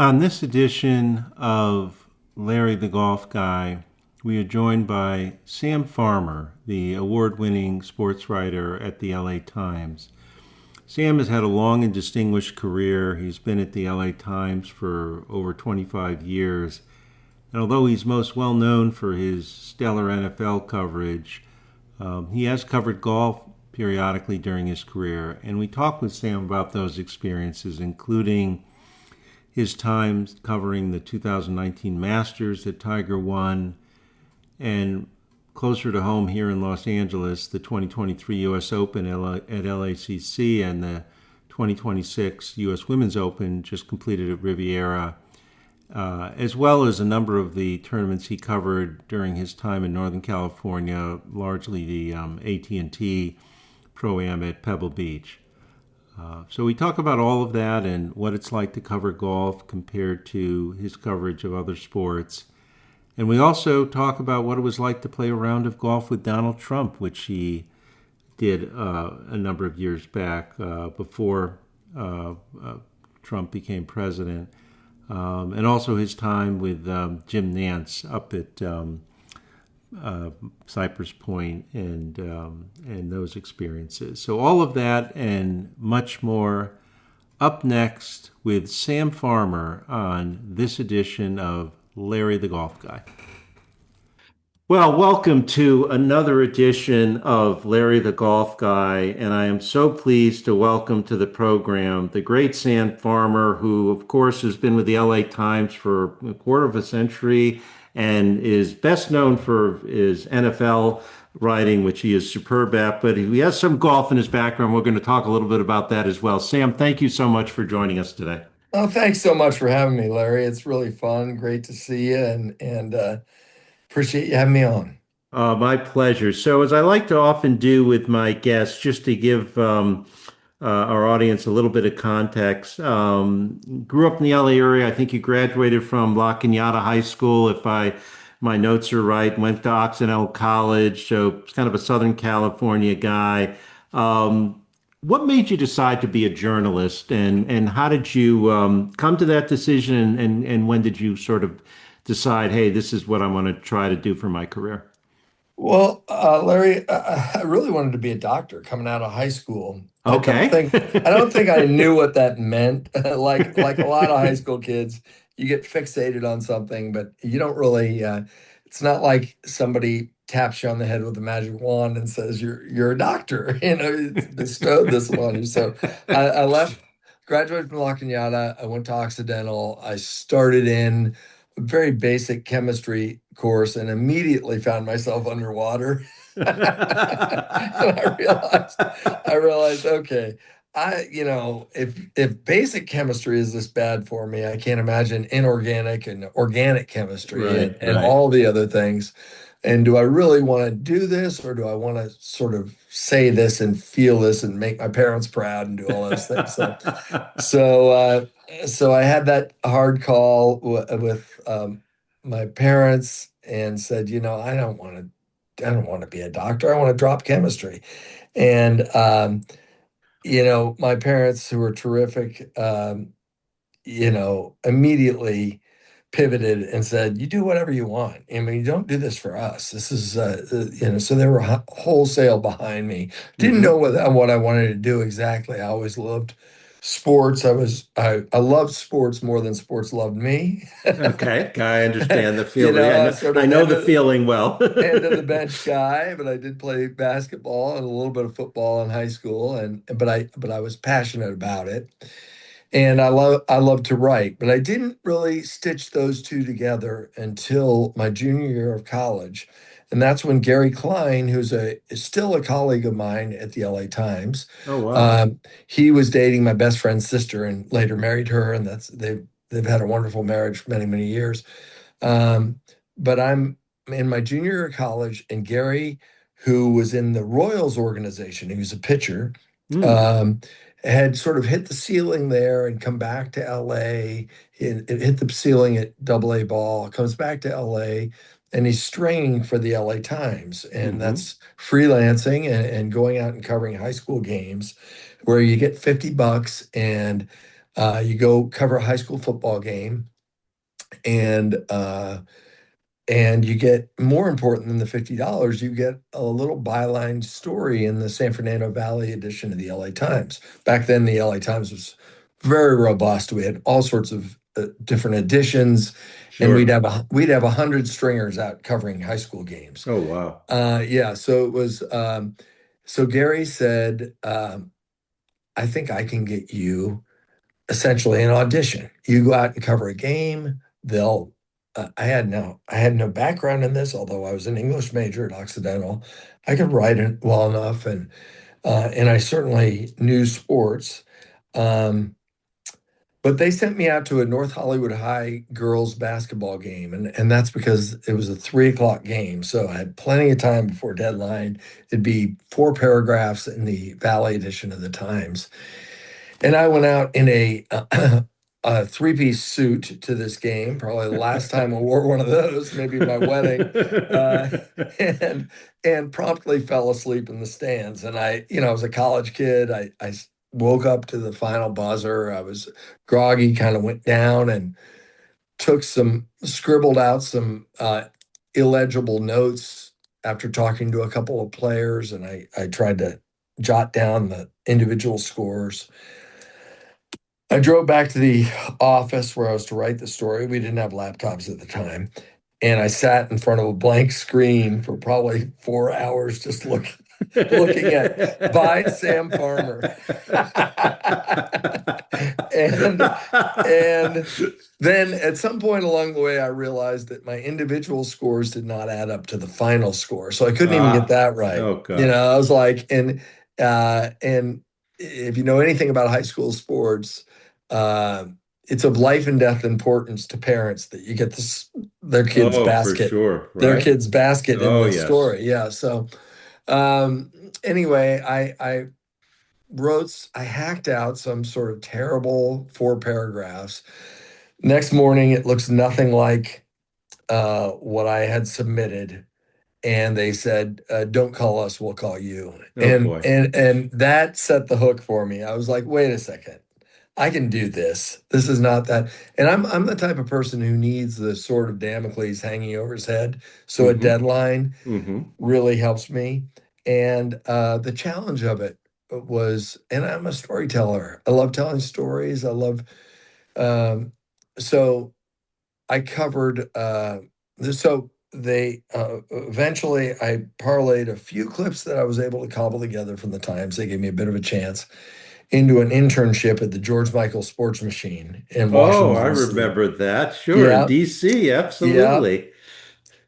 On this edition of Larry the Golf Guy, we are joined by Sam Farmer, the award winning sports writer at the LA Times. Sam has had a long and distinguished career. He's been at the LA Times for over 25 years. And although he's most well known for his stellar NFL coverage, he has covered golf periodically during his career. And we talked with Sam about those experiences, including his time covering the 2019 Masters that Tiger won, and closer to home here in Los Angeles, the 2023 U.S. Open at LACC and the 2026 U.S. Women's Open just completed at Riviera, as well as a number of the tournaments he covered during his time in Northern California, largely the AT&T Pro-Am at Pebble Beach. So we talk about all of that and what it's like to cover golf compared to his coverage of other sports. And we also talk about what it was like to play a round of golf with Donald Trump, which he did a number of years back before Trump became president. And also his time with Jim Nance up at Cypress Point and those experiences. So all of that and much more up next with Sam Farmer on this edition of Larry the Golf Guy. Well, welcome to another edition of Larry the Golf Guy, and I am so pleased to welcome to the program the great Sam Farmer, who, of course, has been with the LA Times for a quarter of a century and is best known for his NFL writing, which he is superb at, but he has some golf in his background. We're going to talk a little bit about that as well. Sam, thank you so much for joining us today. Oh, thanks so much for having me, Larry. It's really fun. Great to see you and appreciate you having me on. My pleasure. So, as I like to often do with my guests, just to give our audience a little bit of context, grew up in the LA area. I think you graduated from La Cañada High School, if my notes are right. Went to Occidental College, so it's kind of a Southern California guy. What made you decide to be a journalist, and how did you come to that decision, and when did you sort of decide, hey, this is what I want to try to do for my career? Well, Larry, I really wanted to be a doctor coming out of high school. Okay. I don't think I knew what that meant. Like a lot of high school kids, you get fixated on something, but you don't really. It's not like somebody taps you on the head with a magic wand and says you're a doctor. It's bestowed this on you. So I left, graduated from La Cañada. I went to Occidental. I started in a very basic chemistry course and immediately found myself underwater. And I realized, okay, if basic chemistry is this bad for me, I can't imagine inorganic and organic chemistry Right, and right. all the other things. And do I really want to do this, or do I want to sort of say this and feel this and make my parents proud and do all those things? So I had that hard call with my parents and said, I don't want to be a doctor. I want to drop chemistry. And my parents, who were terrific, immediately pivoted and said, "You do whatever you want. I mean, you don't do this for us. This is, So they were wholesale behind me. Didn't know Hmm. what I wanted to do exactly. I always loved sports. I loved sports more than sports loved me. Okay, I understand the feeling. I I know, sort I of know the feeling well. end of the bench guy, but I did play basketball and a little bit of football in high school, and but I was passionate about it. And I love to write, but I didn't really stitch those two together until my junior year of college. And that's when Gary Klein, is still a colleague of mine at the LA Times, Oh, wow. um, he was dating my best friend's sister and later married her, and they've had a wonderful marriage for many, many years. Um, but I'm in my junior year of college, and Gary, who was in the Royals organization, he was a pitcher, Hmm. um, had sort of hit the ceiling there and come back to LA. It hit the ceiling at Double A ball, comes back to LA, and he's stringing for the LA Times. And Hmm. that's freelancing and going out and covering high school games where you get $50 and You go cover a high school football game, and you get, more important than the $50, you get a little byline story in the San Fernando Valley edition of the LA Times. Back then, the LA Times was very robust. We had all sorts of different editions, and Sure. we'd have 100 stringers out covering high school games. Oh, wow. Yeah, so it was. So Gary said, "I think I can get you essentially an audition. You go out and cover a game. They'll." I had no background in this, although I was an English major at Occidental. I could write it well enough, and I certainly knew sports. Um, but they sent me out to a North Hollywood High girls basketball game, and that's because it was a 3 o'clock game. So I had plenty of time before deadline. It'd be 4 paragraphs in the Valley edition of the Times. And I went out in a three-piece suit to this game, probably the last time I wore one of those, maybe my wedding, uh, and promptly fell asleep in the stands. And I was a college kid. I woke up to the final buzzer. I was groggy, kind of went down and scribbled out some illegible notes after talking to a couple of players, and I tried to jot down the individual scores. I drove back to the office where I was to write the story. We didn't have laptops at the time. And I sat in front of a blank screen for probably 4 hours, just looking at by Sam Farmer. and and then at some point along the way, I realized that my individual scores did not add up to the final score. So I couldn't even get Ah, that right. oh gosh. I was like, and if you know anything about high school sports, uh, it's of life and death importance to parents that you get their kids' Oh, for basket, sure, their right? kids' basket in Oh, the yes. story. Yeah. So anyway, I hacked out some sort of terrible 4 paragraphs. Next morning, it looks nothing like what I had submitted, and they said, "Don't call us, we'll call you." Oh And boy. that set the hook for me. I was like, "Wait a second, I can do this. This is not that." And I'm the type of person who needs the sword of Damocles hanging over his head. So a Mm-hmm. deadline Mm-hmm. really helps me. And the challenge of it was, and I'm a storyteller. I love telling stories. I love um, so I covered so they eventually I parlayed a few clips that I was able to cobble together from the Times. They gave me a bit of a chance into an internship at the George Michael Sports Machine in Oh, Washington, I D.C. remember that. Sure, in Yeah, DC, yeah. absolutely.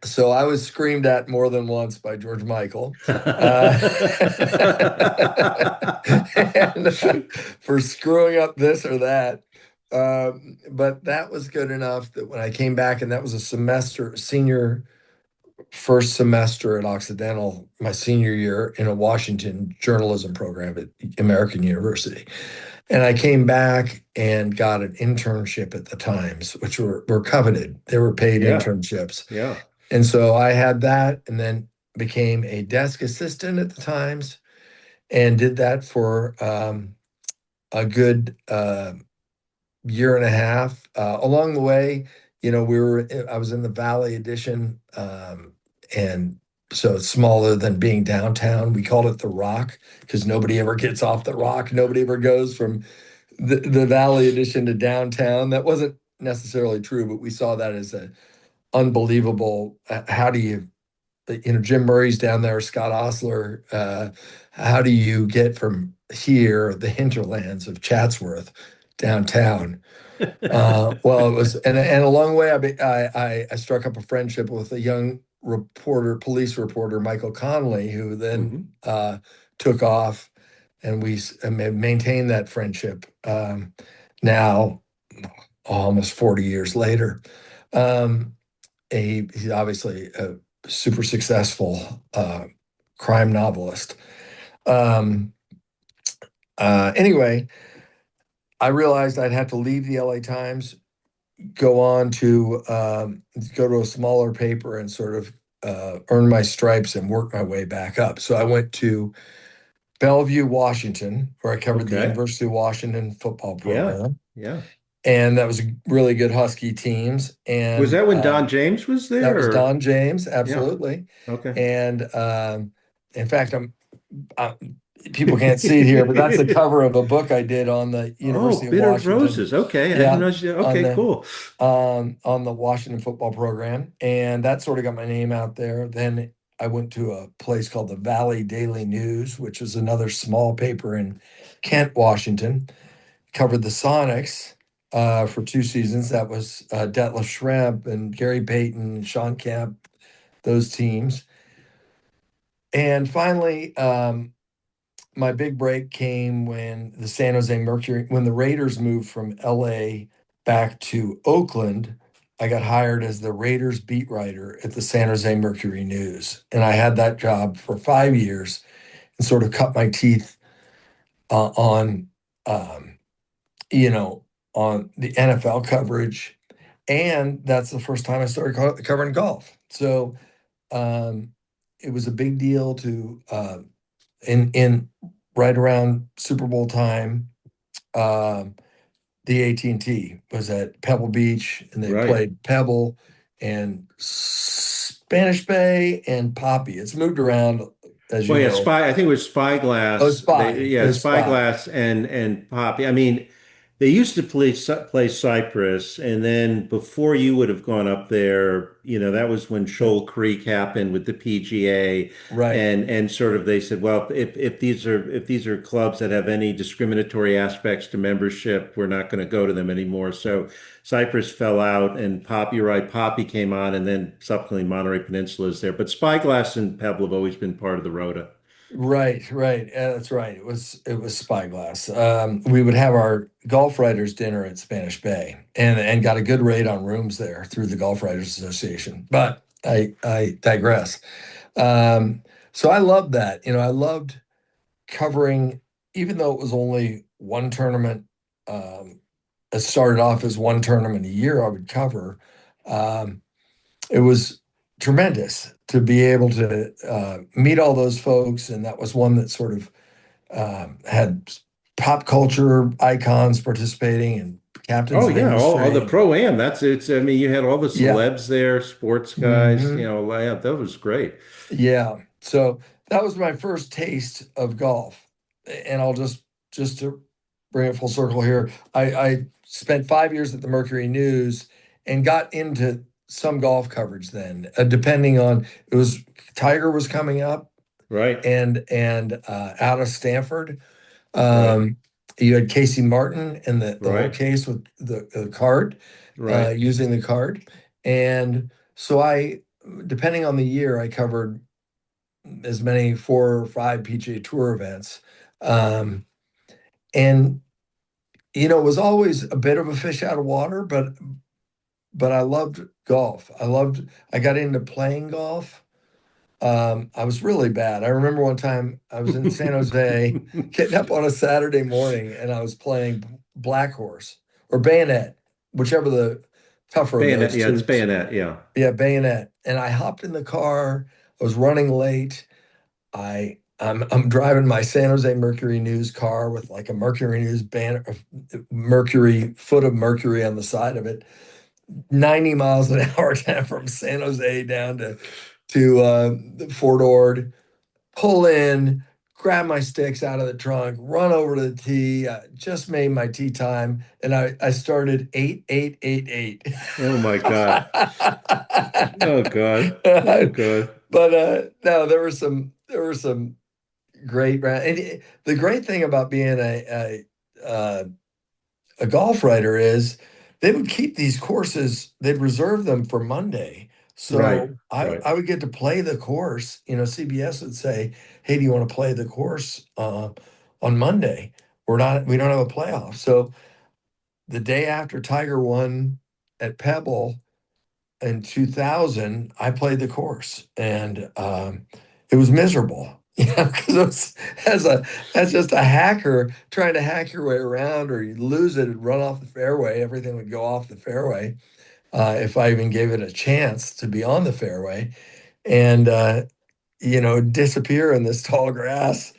So I was screamed at more than once by George Michael, uh, and, for screwing up this or that. But that was good enough that when I came back, and that was a senior first semester at Occidental, my senior year in a Washington journalism program at American University. And I came back and got an internship at the Times, which were coveted. They were paid Yeah, internships. yeah. And so I had that, and then became a desk assistant at the Times and did that for a good year and a half. Along the way, I was in the Valley Edition, and so it's smaller than being downtown. We called it the Rock because nobody ever gets off the Rock. Nobody ever goes from the Valley Edition to downtown. That wasn't necessarily true, but we saw that as a unbelievable. How do you, Jim Murray's down there, Scott Osler. How do you get from here, the hinterlands of Chatsworth, downtown? Well, it was, and along the way, I struck up a friendship with a young police reporter, Michael Conley, who then Hmm. took off, and we maintained that friendship. Now, almost 40 years later, um, he's obviously a super successful crime novelist. Um, anyway, I realized I'd have to leave the LA Times, go on to go to a smaller paper and sort of earn my stripes and work my way back up. So I went to Bellevue, Washington, where I covered the Okay. University of Washington football Yeah. program. Yeah. and that was really good Husky teams. Was And that when Don James was that there was or? Don James, Yeah. absolutely. Okay. And in fact, uh, people can't see it here, but that's the cover of a book I did on the University Oh, of Bitter Washington. Roses. Okay. I didn't Yeah, know. on Okay, the cool. Washington football program, and that sort of got my name out there. Then I went to a place called the Valley Daily News, which was another small paper in Kent, Washington. Covered the Sonics for 2 seasons. That was Detlef Schrempf and Gary Payton and Sean Kemp, those teams. And finally, my big break came when the San Jose Mercury, when the Raiders moved from LA back to Oakland. I got hired as the Raiders beat writer at the San Jose Mercury News. And I had that job for 5 years and sort of cut my teeth on, um, you know, on the NFL coverage. And that's the first time I started covering golf. So um, it was a big deal to in right around Super Bowl time. Um, the AT&T was at Pebble Beach, and they Right. played Pebble and Spanish Bay and Poppy. It's moved around, as you Well, yeah, know. Spy. I think it was Oh, Spyglass. They, Spy. It yeah, was Spy. Spyglass and Poppy. I mean, they used to play Cypress, and then before you would have gone up there, that was when Shoal Creek happened with the PGA, Right. and sort of they said, well, if these are clubs that have any discriminatory aspects to membership, we're not going to go to them anymore. So Cypress fell out, and Poppy, you're right, Poppy came on, and then subsequently Monterey Peninsula is there. But Spyglass and Pebble have always been part of the Rota. Right, right. That's right. It was Spyglass. We would have our golf writers dinner at Spanish Bay, and got a good rate on rooms there through the Golf Writers Association. But I digress. So I loved that. I loved covering, even though it was only one tournament. It started off as one tournament a year I would cover. Um, it was tremendous to be able to meet all those folks, and that was one that sort of had pop culture icons participating and captains Oh of yeah, all the industry. And pro-am. I mean, you had all the yeah, celebs there, sports guys. hmm Yeah, that was great. yeah. So that was my first taste of golf, and I'll just to bring it full circle here. I spent 5 years at the Mercury News and got into some golf coverage then, depending on it was Tiger was coming up Right, and out of Stanford. right, Um, you had Casey Martin and the whole right, case with the card, right. using the card. And so depending on the year, I covered as many 4 or 5 PGA Tour events. Um, and, it was always a bit of a fish out of water, but I loved golf. I got into playing golf. I was really bad. I remember one time I was in San Jose, getting up on a Saturday morning, and I was playing Black Horse or Bayonet, whichever the tougher of Bayonet, those yeah, it's two. bayonet, yeah. Yeah, Bayonet. And I hopped in the car. I was running late. I'm driving my San Jose Mercury News car with like a Mercury News banner, Mercury foot of Mercury on the side of it, 90 miles an hour down from San Jose down to Fort Ord, pull in, grab my sticks out of the trunk, run over to the tee. Just made my tee time, and I started 8-8-8-8. Oh my God. Oh God. Oh God. But no, there were some great round. And the great thing about being a golf writer is they would keep these courses, they'd reserve them for Monday. Right, So I, right. I would get to play the course. CBS would say, "Hey, do you want to play the course on Monday? We don't have a playoff." So the day after Tiger won at Pebble in 2000, I played the course, and it was miserable. Because it was, as just a hacker trying to hack your way around, or you'd lose it and run off the fairway. Everything would go off the fairway if I even gave it a chance to be on the fairway, and disappear in this tall grass,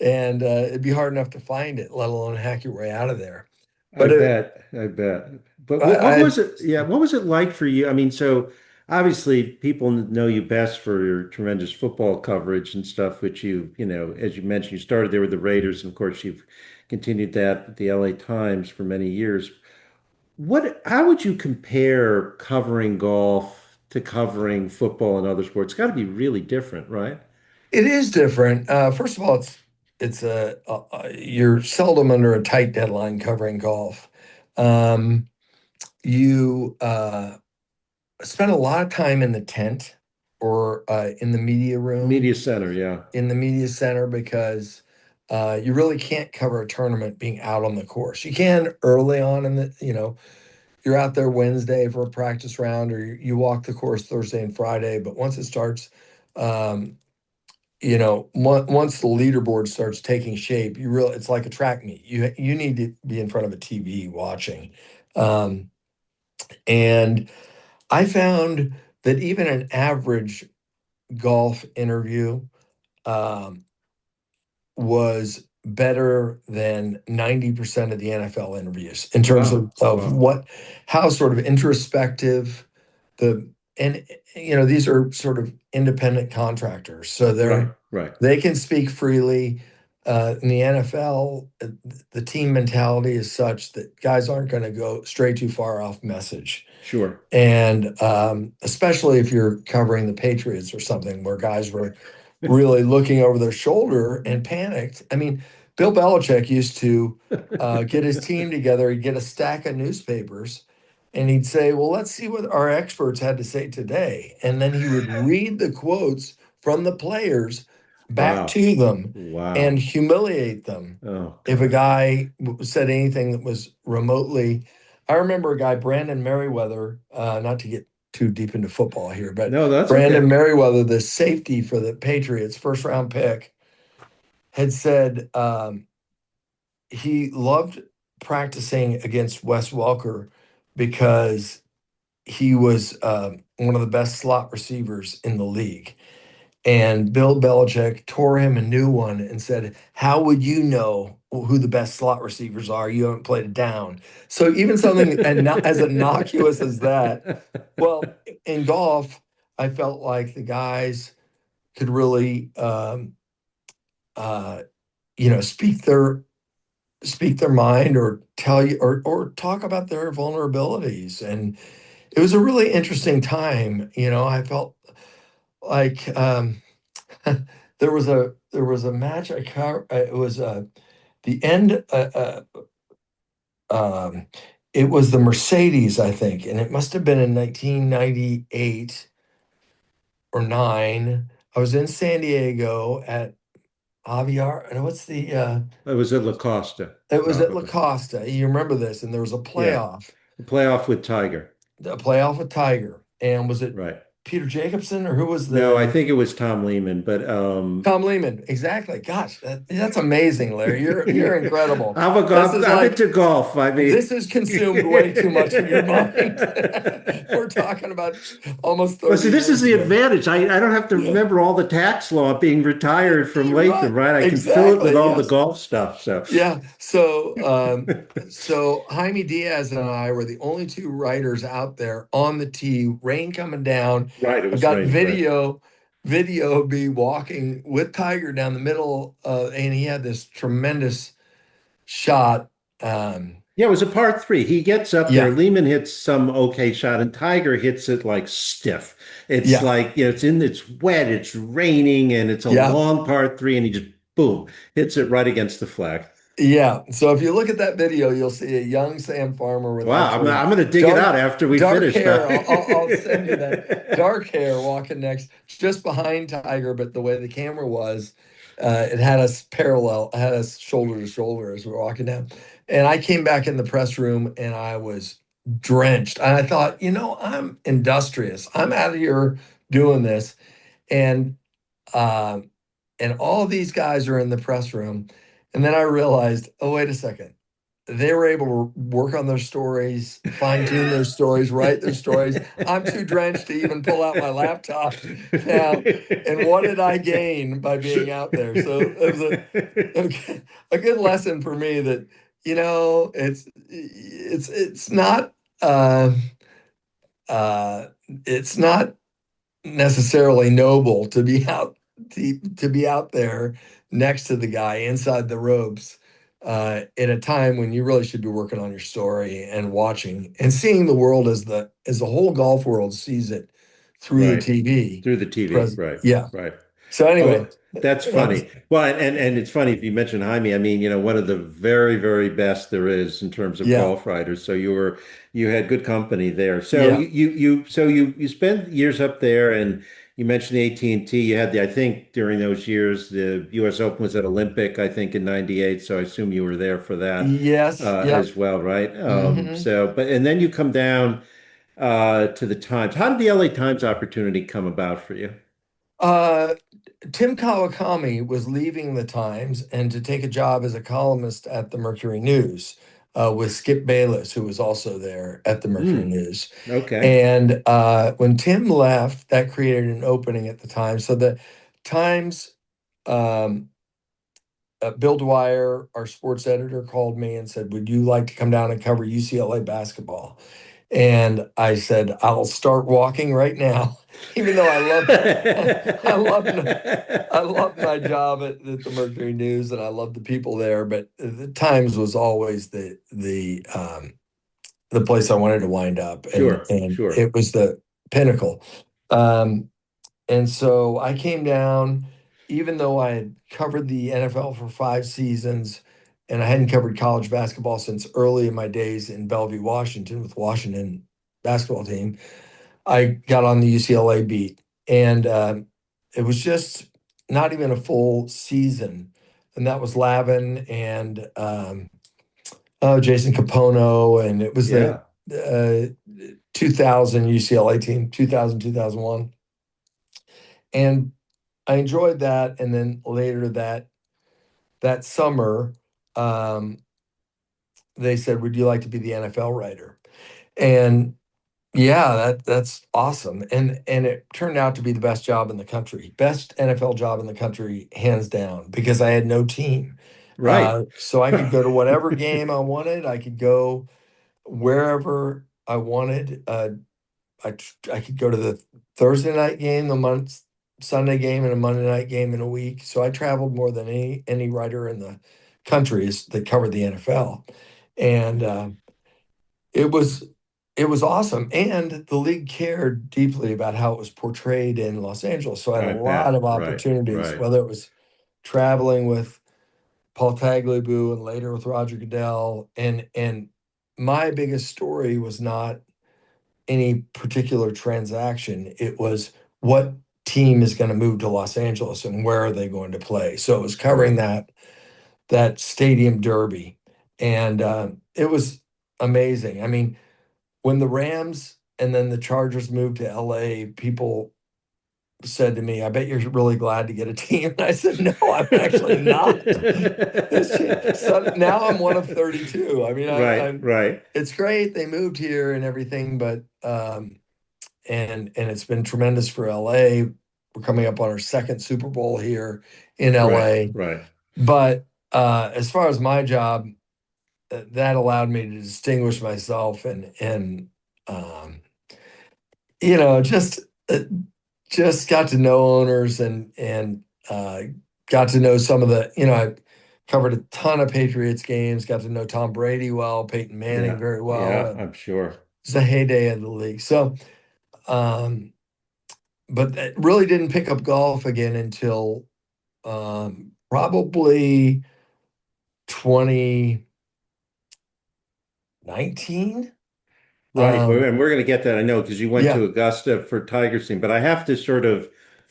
and it'd be hard enough to find it, let alone hack your way out of there. I But bet. I bet. But what I was it? Yeah, what was it like for you? I mean, so obviously people know you best for your tremendous football coverage and stuff, which as you mentioned, you started there with the Raiders, and of course you've continued that at the LA Times for many years. How would you compare covering golf to covering football and other sports? It's got to be really different, right? It is different. First of all, you're seldom under a tight deadline covering golf. Um, you spend a lot of time in the tent or in the media room, Media center, yeah. in the media center, because you really can't cover a tournament being out on the course. You can early on in you're out there Wednesday for a practice round, or you walk the course Thursday and Friday. But once it starts, um, once the leaderboard starts taking shape, it's like a track meet. You need to be in front of a TV watching. Um, and I found that even an average golf interview um, was better than 90% of the NFL interviews in terms Wow. of Wow. how sort of introspective the, and these are sort of independent contractors. So Right. Right. they can speak freely. In the NFL, the team mentality is such that guys aren't going to go stray too far off message. Sure. And especially if you're covering the Patriots or something where guys were really looking over their shoulder and panicked. I mean, Bill Belichick used to get his team together. He'd get a stack of newspapers and he'd say, well, let's see what our experts had to say today. And then he would read the quotes from the players back Wow. to them and Wow. humiliate them Oh if a God. guy said anything that was remotely. I remember a guy, Brandon Merriweather, not to get too deep into football here, but No, that's Brandon okay. Merriweather, the safety for the Patriots, first round pick, had said he loved practicing against Wes Welker because he was one of the best slot receivers in the league. And Bill Belichick tore him a new one and said, how would you know who the best slot receivers are? You haven't played it down. So even something as innocuous as that. Well, in golf, I felt like the guys could really, uh, speak their mind or tell you or talk about their vulnerabilities. And it was a really interesting time. I felt like there was a match I covered. It was the end. Um, it was the Mercedes, I think, and it must have been in 1998 or nine. I was in San Diego at Aviar, and what's the? It was at La Costa, It was at La probably. Costa. You remember this? And there was a Yeah. playoff, The playoff with Tiger. a playoff with Tiger, and was it Right. Peter Jacobson or who was No, I the? think it was Tom Lehman, but Tom Lehman, exactly. Gosh, that's amazing, Larry. You're incredible. This is I'm like into golf. I mean, this has consumed way too much of your mind. We're talking about almost well, see, 30 this is years the ago. advantage. I don't have to Yeah, remember all the tax law being retired from right. Latham, right? I can fill it with Exactly. all the Yes. golf stuff. So, Yeah. So Jaime Diaz and I were the only two writers out there on the tee, rain coming down. right, it I've was got raining, right? video of me walking with Tiger down the middle, and he had this tremendous shot. Um, Yeah, it was a par three. He gets up there. yeah, Lehman hits some okay shot, and Tiger hits it like stiff. It's yeah, like, it's wet, it's raining, and it's a yeah. long par three, and he just boom hits it right against the flag. Yeah. So if you look at that video, you'll see a young Sam Farmer with Wow, actually I'm going to dig it dark out after we dark finish. Huh? hair. I'll send you that dark hair walking next, just behind Tiger, but the way the camera was, it had us parallel, had us shoulder to shoulder as we were walking down. And I came back in the press room and I was drenched. And I thought, I'm industrious. I'm out of here doing this. And uh, and all these guys are in the press room. And then I realized, oh, wait a second. They were able to work on their stories, fine tune their stories, write their stories. I'm too drenched to even pull out my laptop now. And what did I gain by being out there? So it was a good lesson for me that, it's not uh, it's not necessarily noble to be to be out there next to the guy inside the ropes in a time when you really should be working on your story and watching and seeing the world as the whole golf world sees it through the Right. TV. Through the TV. Present, Right. yeah. Right. So anyway, Oh, that's that was funny. Well, and it's funny if you mentioned Jaime. I mean, one of the very, very best there is in terms of yeah, golf writers. So you had good company there. So yeah, you spent years up there, and you mentioned the AT&T. You had I think during those years the U.S. Open was at Olympic, I think in '98. So I assume you were there for that yes, yep. as well, right? Hmm. And then you come down to the Times. How did the LA Times opportunity come about for you? Uh, Tim Kawakami was leaving the Times and to take a job as a columnist at the Mercury News with Skip Bayless, who was also there at the Mercury Hmm. News. Okay. And when Tim left, that created an opening at the Times. So the Times, um, Bill Dwyer, our sports editor, called me and said, "Would you like to come down and cover UCLA basketball?" And I said, "I'll start walking right now," even though I love I loved my job at the Mercury News and I loved the people there, but the Times was always the place I wanted to wind up, Sure, and sure. it was the pinnacle. Um, and so I came down, even though I had covered the NFL for 5 seasons, and I hadn't covered college basketball since early in my days in Bellevue, Washington, with Washington basketball team. I got on the UCLA beat, and it was just not even a full season, and that was Lavin and Jason Capono, and it was the Yeah, 2000 UCLA team, 2000 2001, and I enjoyed that. And then later that summer, um, they said, "Would you like to be the NFL writer?" And yeah, that's awesome. And it turned out to be the best job in the country, best NFL job in the country, hands down, because I had no team. right. So I could go to whatever game I wanted. I could go wherever I wanted. I could go to the Thursday night game, the month Sunday game, and a Monday night game in a week. So I traveled more than any writer in the countries that covered the NFL, and it was it was awesome. And the league cared deeply about how it was portrayed in Los Angeles. So I had a I lot bet. of Right, opportunities, right, whether it was traveling with Paul Tagliabue and later with Roger Goodell, and my biggest story was not any particular transaction. It was what team is going to move to Los Angeles and where are they going to play. So it was covering right. that stadium derby, and it was amazing. I mean, when the Rams and then the Chargers moved to LA, people said to me, "I bet you're really glad to get a team." And I said, "No, I'm actually not." So now I'm one of 32. I mean, Right, I'm. right, It's great they moved here and everything, but and it's been tremendous for LA. We're coming up on our second Super Bowl here in right, LA. right. But as far as my job, that allowed me to distinguish myself and um, you know uh, just got to know owners and got to know some of the I covered a ton of Patriots games, got to know Tom Brady well, Peyton Manning Yeah, very well, yeah, and I'm sure. it's the heyday of the league. So um, but that really didn't pick up golf again until probably 2019. Right. Um, And we're going to get that, I know, because you went to yeah. Augusta for Tiger Scene. But I have to sort of,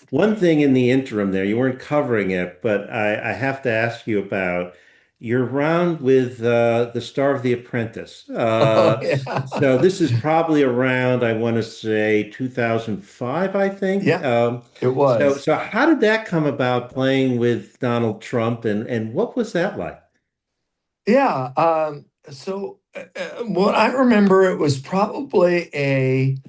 one thing in the interim there, you weren't covering it, but I have to ask you about your round with the star of The Apprentice. Oh, yeah. So this is probably around, I want to say, 2005, I think. Yeah, it was. So how did that come about playing with Donald Trump, and what was that like? Yeah. So what I remember, it was probably it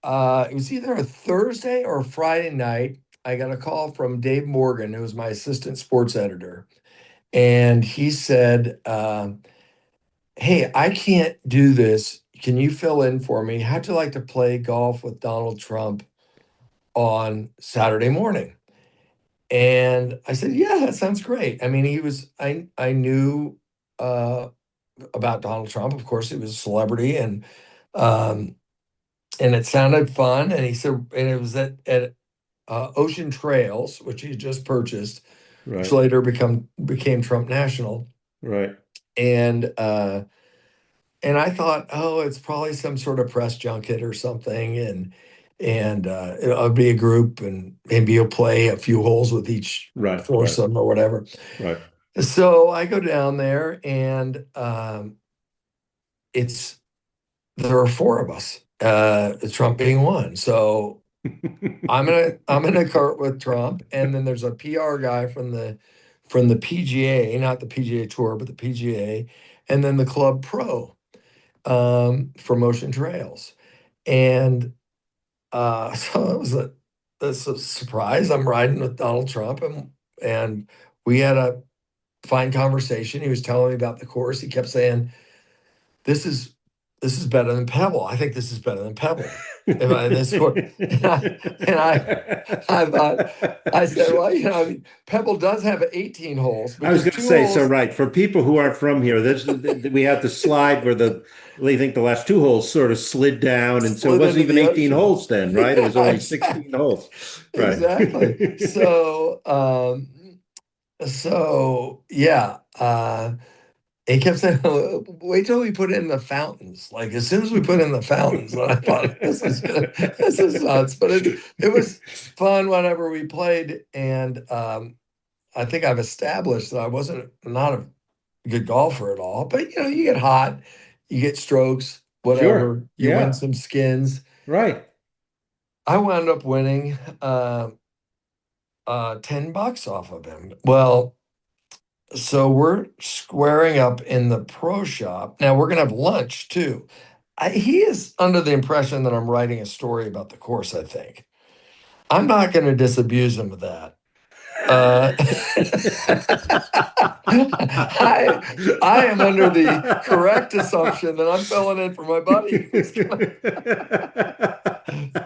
was either a Thursday or a Friday night. I got a call from Dave Morgan, who was my assistant sports editor. And he said, hey, I can't do this. Can you fill in for me? How'd you like to play golf with Donald Trump on Saturday morning? And I said, yeah, that sounds great. I mean, I knew uh, about Donald Trump. Of course, he was a celebrity, um, and it sounded fun. And he said, and it was at Ocean Trails, which he just purchased, which Right, later became Trump National. right, And I thought, oh, it's probably some sort of press junket or something, and it'll be a group, and maybe you'll play a few holes with each right, right, foursome or whatever. right. So I go down there, and it's there are four of us, Trump being one. So I'm in a cart with Trump, and then there's a PR guy from the PGA, not the PGA Tour, but the PGA, and then the Club Pro for Motion Trails. And so it was a surprise. I'm riding with Donald Trump, and we had a fine conversation. He was telling me about the course. He kept saying, "This is this is better than Pebble. I think this is better than Pebble." If I this course, and I thought I said, well, I mean, Pebble does have 18 holes, I but was there's going to two say, so holes right, for people who aren't from here, we had the slide where I think the last two holes sort of slid down, and so it slid wasn't into even the 18 ocean. holes then, right? It was Yeah, only exactly. 16 holes. Right. Exactly. So yeah, he kept saying, "Oh, wait till we put in the fountains." Like as soon as we put in the fountains, and I thought this is nuts. But it was fun whenever we played, and I think I've established that I wasn't not a good golfer at all. But you get hot, you get strokes, Sure. whatever. You win Yeah. some skins. Right. I wound up winning $10 off of him. Well, so we're squaring up in the pro shop. Now we're gonna have lunch too. He is under the impression that I'm writing a story about the course, I think. I'm not going to disabuse him of that. Uh, I am under the correct assumption that I'm filling in for my buddy who's gonna,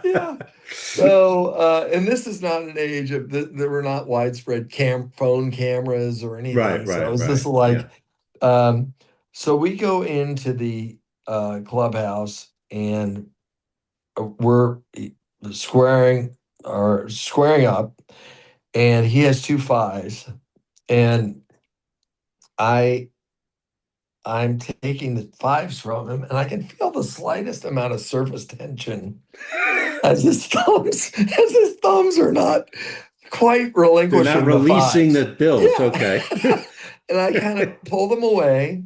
yeah. So, and this is not an age of there were not widespread phone cameras or Right, anything. So it right, was right. just Yeah. like, so we go into the clubhouse, and we're squaring squaring up, and he has two fives, and I I'm taking the fives from him, and I can feel the slightest amount of surface tension as his thumbs are not quite They're not relinquishing the releasing fives. the bills. Yeah. Okay. And I kind of pull them away.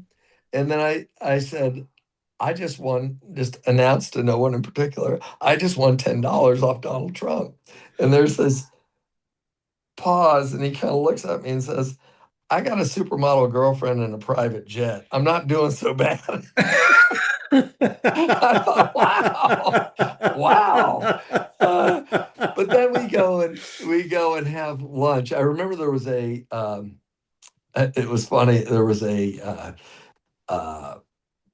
And then I said, I just announced to no one in particular, I just won $10 off Donald Trump. And there's this pause, and he kind of looks at me and says, I got a supermodel girlfriend and a private jet. I'm not doing so bad. I thought, wow, wow. Uh, but then we go and have lunch. I remember there was it was funny. There was a uh,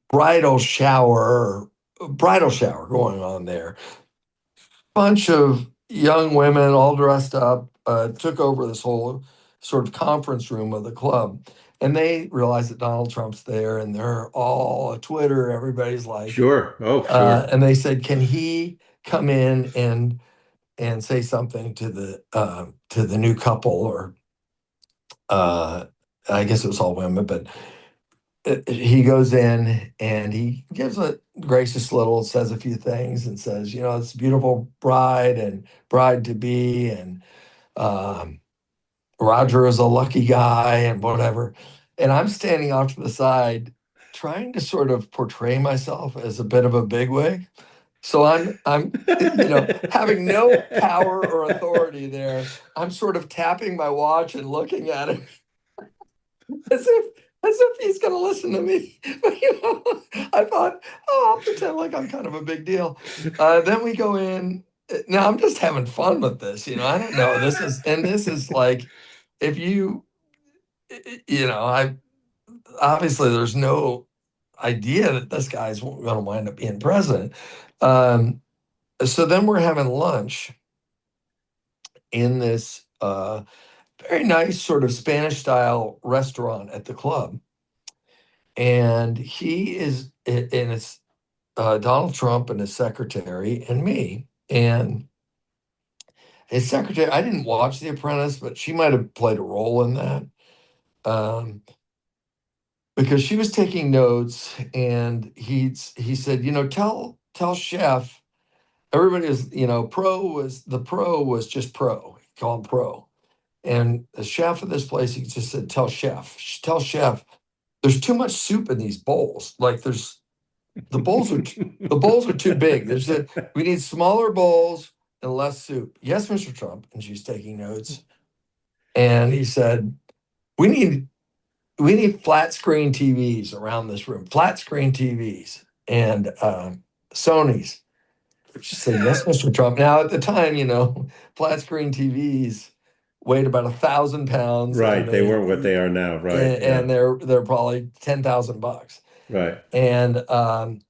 bridal shower, bridal shower going on there. Bunch of young women all dressed up took over this whole sort of conference room of the club. And they realize that Donald Trump's there, and they're all on Twitter. Everybody's like, Sure. Oh, sure. and they said, "Can he come in and say something to the new couple?" Or I guess it was all women, but he goes in and he gives a gracious little, says a few things, and says, it's a beautiful bride and bride to be, and um, Roger is a lucky guy and whatever. And I'm standing off to the side trying to sort of portray myself as a bit of a bigwig. So I'm having no power or authority there. I'm sort of tapping my watch and looking at it as if he's going to listen to me. But, I thought, oh, I'll pretend like I'm kind of a big deal. Then we go in. Now I'm just having fun with this. I don't know. This is like, if you, I obviously there's no idea that this guy's going to wind up being president. Um, so then we're having lunch in this very nice sort of Spanish style restaurant at the club. And and it's Donald Trump and his secretary and me. And his secretary, I didn't watch The Apprentice, but she might have played a role in that. Um, because she was taking notes, and he said, tell chef, everybody is, pro was just pro. He called him pro. And the chef of this place, he just said, tell chef, there's too much soup in these bowls. Like the bowls are too big. We need smaller bowls and less soup. Yes, Mr. Trump. And she's taking notes. And he said, we need flat screen TVs around this room, flat screen TVs and Sony's. She said, yes, Mr. Trump. Now at the time, flat screen TVs weighed about 1,000 pounds, Right. They weren't what they are now. Right. Yeah. and they're probably $10,000. Right. And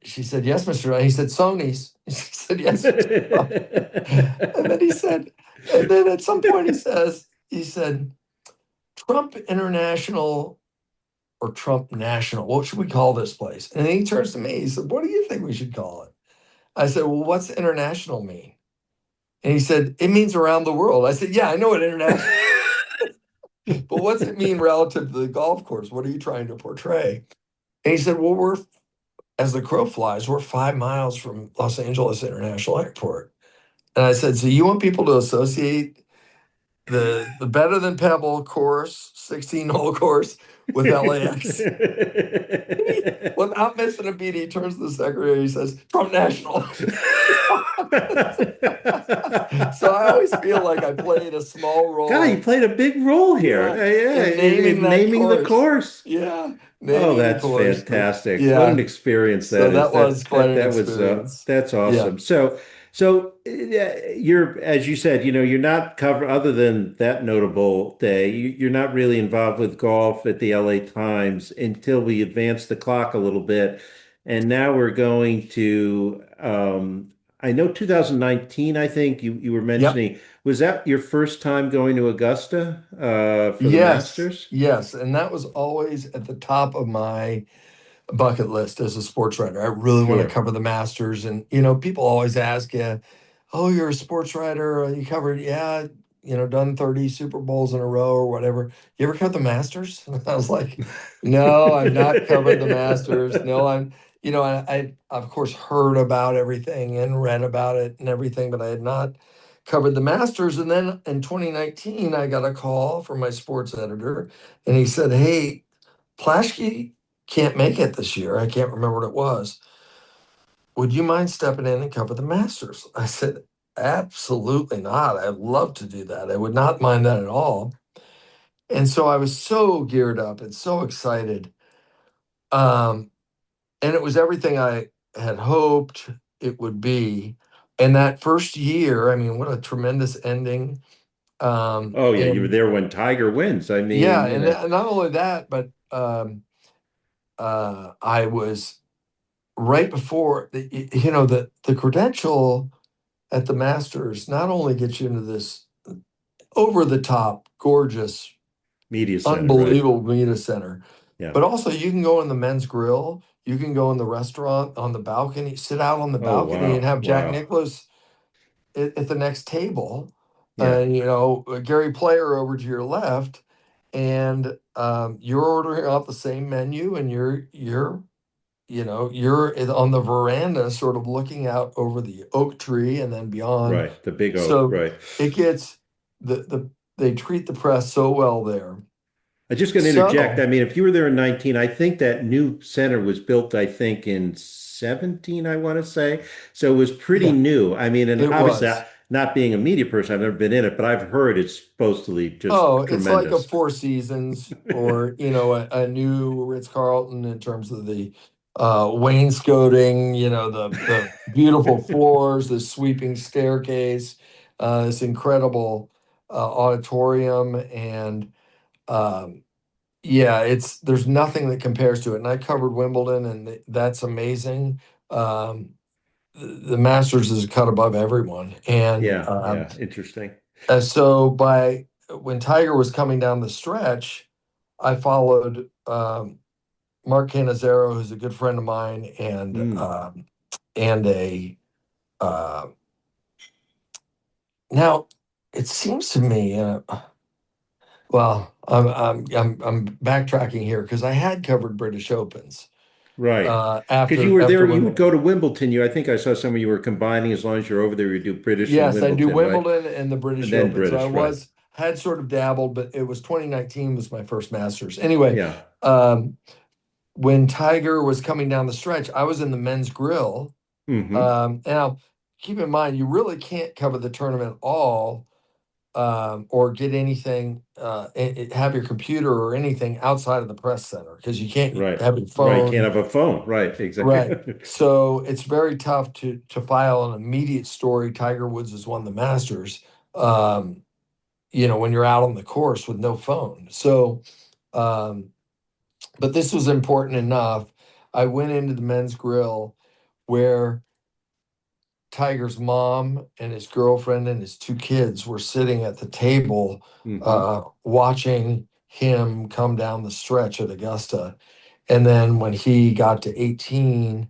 she said, yes, Mr. Trump. He said, Sony's. She said, yes, Mr. Trump. And then and then at some point he said, Trump International or Trump National. What should we call this place? And then he turns to me. He said, what do you think we should call it? I said, well, what's international mean? And he said, it means around the world. I said, yeah, I know what international, but what's it mean relative to the golf course? What are you trying to portray? And he said, well, as the crow flies, we're 5 miles from Los Angeles International Airport. And I said, so you want people to associate the Better Than Pebble course, 16-hole course, with LAX? Without missing a beat, he turns to the secretary. He says, Trump National. So I always feel like I played a small role. God, you played a big role here. Yeah, In naming the course. Yeah, Oh, naming the that's course. But fantastic. What an yeah, experience so that is. that was quite an That was experience. that's Yeah. awesome. You're, as you said, you're not cover other than that notable day. You're not really involved with golf at the LA Times until we advance the clock a little bit. And now we're going to I know 2019, I think you were Yep. mentioning, was that your first time going to Augusta for the Yes. Masters? Yes. And that was always at the top of my bucket list as a sports writer. I really want to Sure. cover the Masters. And, people always ask you, oh, you're a sports writer. You covered, yeah, done 30 Super Bowls in a row or whatever. You ever cover the Masters? And I was like, no, I've not covered the Masters. No, I of course heard about everything and read about it and everything, but I had not covered the Masters. And then in 2019, I got a call from my sports editor, and he said, hey, Plaschke can't make it this year. I can't remember what it was. Would you mind stepping in and cover the Masters? I said, absolutely not. I'd love to do that. I would not mind that at all. And so I was so geared up and so excited. Um, and it was everything I had hoped it would be. And that first year, I mean, what a tremendous ending. Oh yeah, you were And there when Tiger wins. I yeah, mean, and not only that, but I was right before the credential at the Masters not only gets you into this over the top, gorgeous, media center, right? unbelievable media center, Yeah. but also you can go in the men's grill, you can go in the restaurant on the balcony, sit out on the Oh balcony and wow, have Jack wow. Nicklaus at the next table, Yeah, Gary Player over to your left, and you're ordering off the same menu, and you're on the veranda sort of looking out over the oak tree and then beyond. right. The big oak, So right. it gets they treat the press so well there. I just going to interject. I So mean, if you were there in 19, I think that new center was built, I think, in 17, I want to say. So it was pretty yeah, new. I mean, and it obviously, was. not being a media person, I've never been in it, but I've heard it's supposedly just Oh, it's like a tremendous. Four Seasons or a new Ritz Carlton in terms of the wainscoting, the beautiful floors, the sweeping staircase, this incredible auditorium, and um, Yeah, there's nothing that compares to it. And I covered Wimbledon, and that's amazing. Um, the Masters is a cut above everyone, and Yeah, yeah, interesting. so by when Tiger was coming down the stretch, I followed Mark Cannizzaro, who's a good friend of mine, Mm, and a uh, now it seems to me. Well, I'm backtracking here because I had covered British Opens right. Because you after were there, you would Wimbledon. go to Wimbledon. I think I saw some of you were combining. As long as you're over there, you do British and Yes, I do Wimbledon, right? Wimbledon and the And British then Open. So I British, right? was had sort of dabbled, but it was 2019 was my first Masters. Anyway, Yeah. um, when Tiger was coming down the stretch, I was in the men's grill. Hmm. Now, keep in mind, you really can't cover the tournament all or get anything, have your computer or anything outside of the press center because you can't Right. have your Right. Can't phone. have a phone. Right. Exactly. Right. So it's very tough to file an immediate story. Tiger Woods has won the Masters. Um, when you're out on the course with no phone. So, um, but this was important enough. I went into the men's grill where Tiger's mom and his girlfriend and his two kids were sitting at the table, Hmm. watching him come down the stretch at Augusta. And then when he got to 18,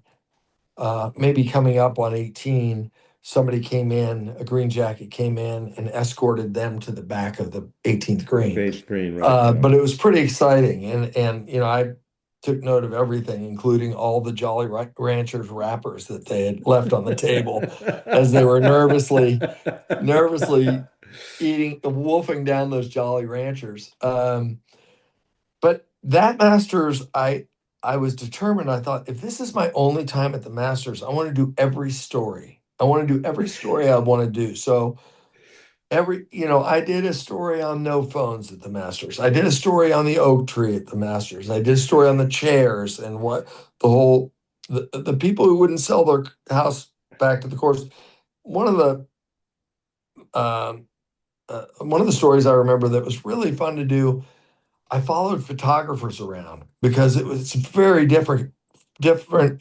maybe coming up on 18, somebody came in, a green jacket came in and escorted them to the back of the 18th green. Bait screen. Right. Yeah. But it was pretty exciting, and I took note of everything, including all the Jolly Ranchers wrappers that they had left on the table as they were nervously eating, wolfing down those Jolly Ranchers. But that Masters, I was determined. I thought, if this is my only time at the Masters, I want to do every story. I want to do every story I want to do. So I did a story on no phones at the Masters. I did a story on the oak tree at the Masters. I did a story on the chairs and what the whole the people who wouldn't sell their house back to the course. One of the um, one of the stories I remember that was really fun to do. I followed photographers around because it's very different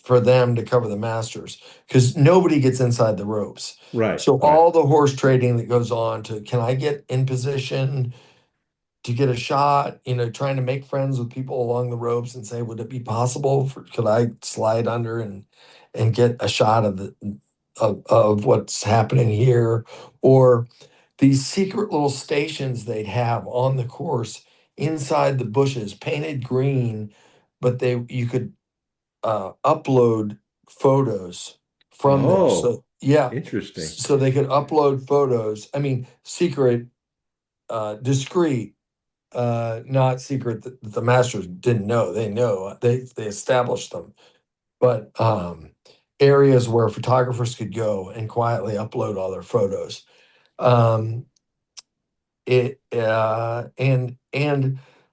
for them to cover the Masters because nobody gets inside the ropes. Right. So Right. all the horse trading that goes on to, can I get in position to get a shot? Trying to make friends with people along the ropes and say, would it be possible could I slide under and get a shot of what's happening here? Or these secret little stations they'd have on the course inside the bushes, painted green, but they you could upload photos from there. Oh, So yeah, interesting. so they could upload photos. I mean, secret, discreet, not secret that the masters didn't know. They know they established them, but areas where photographers could go and quietly upload all their photos. Um, it and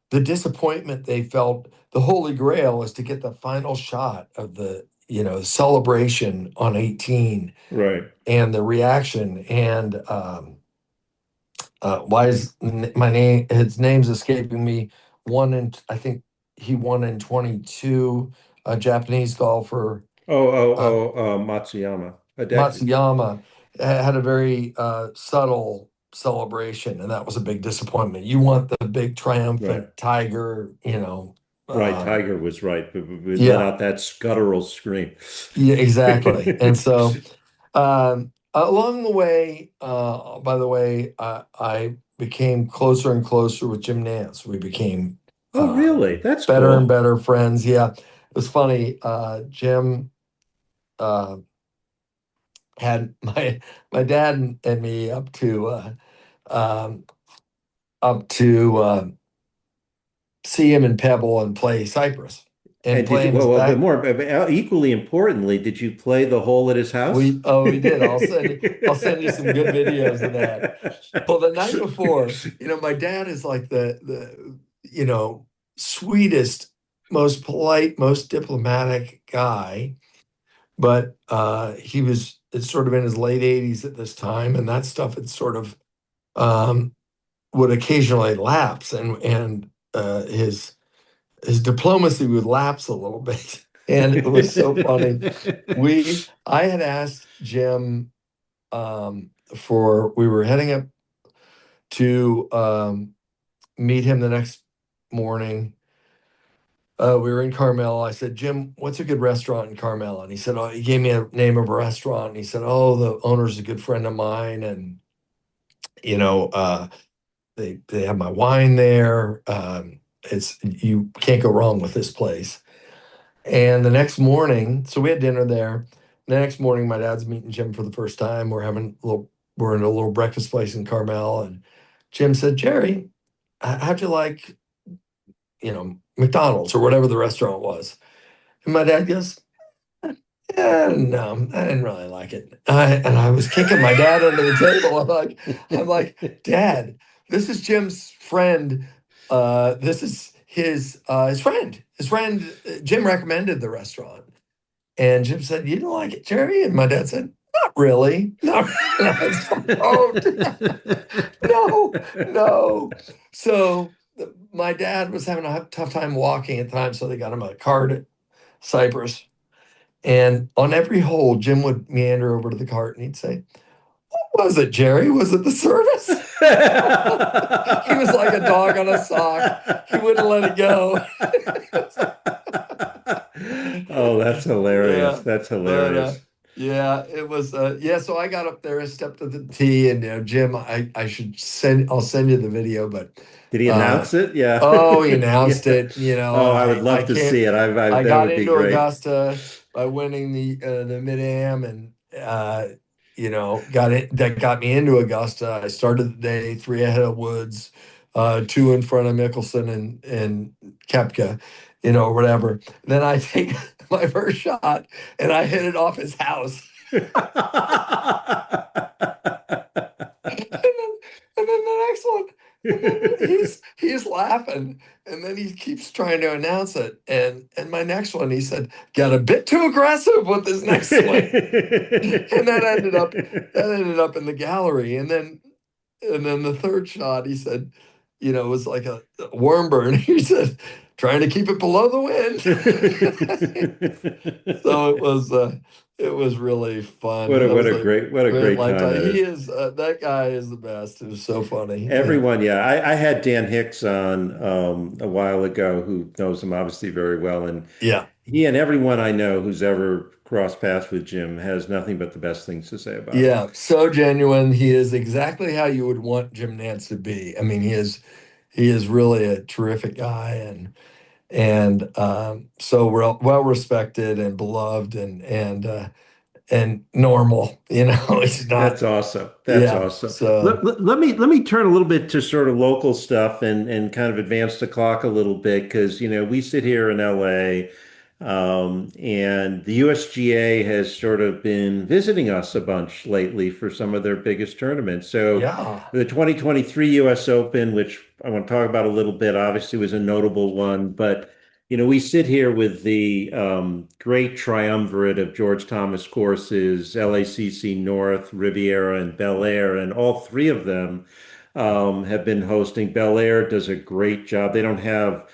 the disappointment they felt. The holy grail is to get the final shot of the celebration on 18 Right. and the reaction. And why is my name his name's escaping me. One in I think he won in 22, a Japanese golfer, uh, Matsuyama. Matsuyama, had a very subtle celebration, and that was a big disappointment. You want the big Right. triumphant tiger, Right. uh, Tiger was right. We let yeah, out that guttural scream. yeah, exactly. And so, along the way, by the way, I became closer and closer with Jim Nance. We became Oh, really? That's better and cool. better friends. Yeah, it was funny. Jim. Uh, had my dad and me um, up to see him in Pebble and play Cypress and And did play you, in his but back. more, but equally importantly, did you play the hole at his house? We did. I'll send you some good videos of that. Well, the night before, my dad is like the sweetest, most polite, most diplomatic guy, but he was it's sort of in his late 80s at this time, and that stuff had sort of um, would occasionally lapse, and his his diplomacy would lapse a little bit. And it was so funny. I had asked Jim we were heading up to meet him the next morning. We were in Carmel. I said, Jim, what's a good restaurant in Carmel? And he said, oh, he gave me a name of a restaurant. And he said, oh, the owner's a good friend of mine. And, you know, they have my wine there. You can't go wrong with this place. And the next morning, so we had dinner there. The next morning, my dad's meeting Jim for the first time. We're in a little breakfast place in Carmel. And Jim said, Jerry, how'd you like, McDonald's or whatever the restaurant was? And my dad goes, yeah, no, I didn't really like it. And I was kicking my dad under the table. I'm like, Dad, this is Jim's friend. This is his friend. His friend Jim recommended the restaurant, and Jim said, "You don't like it, Jerry?" And my dad said, "Not really. No." And I was like, oh, no, no. So my dad was having a tough time walking at the time, so they got him a cart at Cypress. And on every hole, Jim would meander over to the cart and he'd say, what was it, Jerry? Was it the service? He was like a dog on a sock. He wouldn't let it go. Oh, that's hilarious. Yeah. That's But hilarious. yeah, it was yeah, so I got up there, I stepped to the tee, and Jim, I'll send you the video, but Did he uh announce it? Yeah. oh, he announced Yeah. it, Oh, I would I love to can't see it. I That got would be into great. Augusta by winning the mid-am, and got it that got me into Augusta. I started the day three ahead of Woods, two in front of Mickelson and Kepka, whatever. Then I take my first shot and I hit it off his house. And then the next one, and then he's laughing, and then he keeps trying to announce it. And my next one, he said, got a bit too aggressive with his next swing. And that ended up in the gallery. And then the third shot, he said, it was like a worm burn. He said, trying to keep it below the wind. So it was really fun. What a That what was a a great what a great great time lifetime. that He is. is that guy is the best. It was so funny. Everyone, yeah. I had Dan Hicks on a while ago, who knows him obviously very well, and Yeah. he and everyone I know who's ever crossed paths with Jim has nothing but the best things to say about him. Yeah, so genuine. He is exactly how you would want Jim Nance to be. I mean, he is really a terrific guy, and so well respected and beloved, and normal. He's not. That's awesome. That's Yeah. awesome. So Let me turn a little bit to sort of local stuff and kind of advance the clock a little bit because we sit here in LA, and the USGA has sort of been visiting us a bunch lately for some of their biggest tournaments. So yeah, the 2023 US Open, which I want to talk about a little bit, obviously was a notable one, but we sit here with the great triumvirate of George Thomas courses, LACC North, Riviera, and Bel Air, and all three of them have been hosting. Bel Air does a great job. They don't have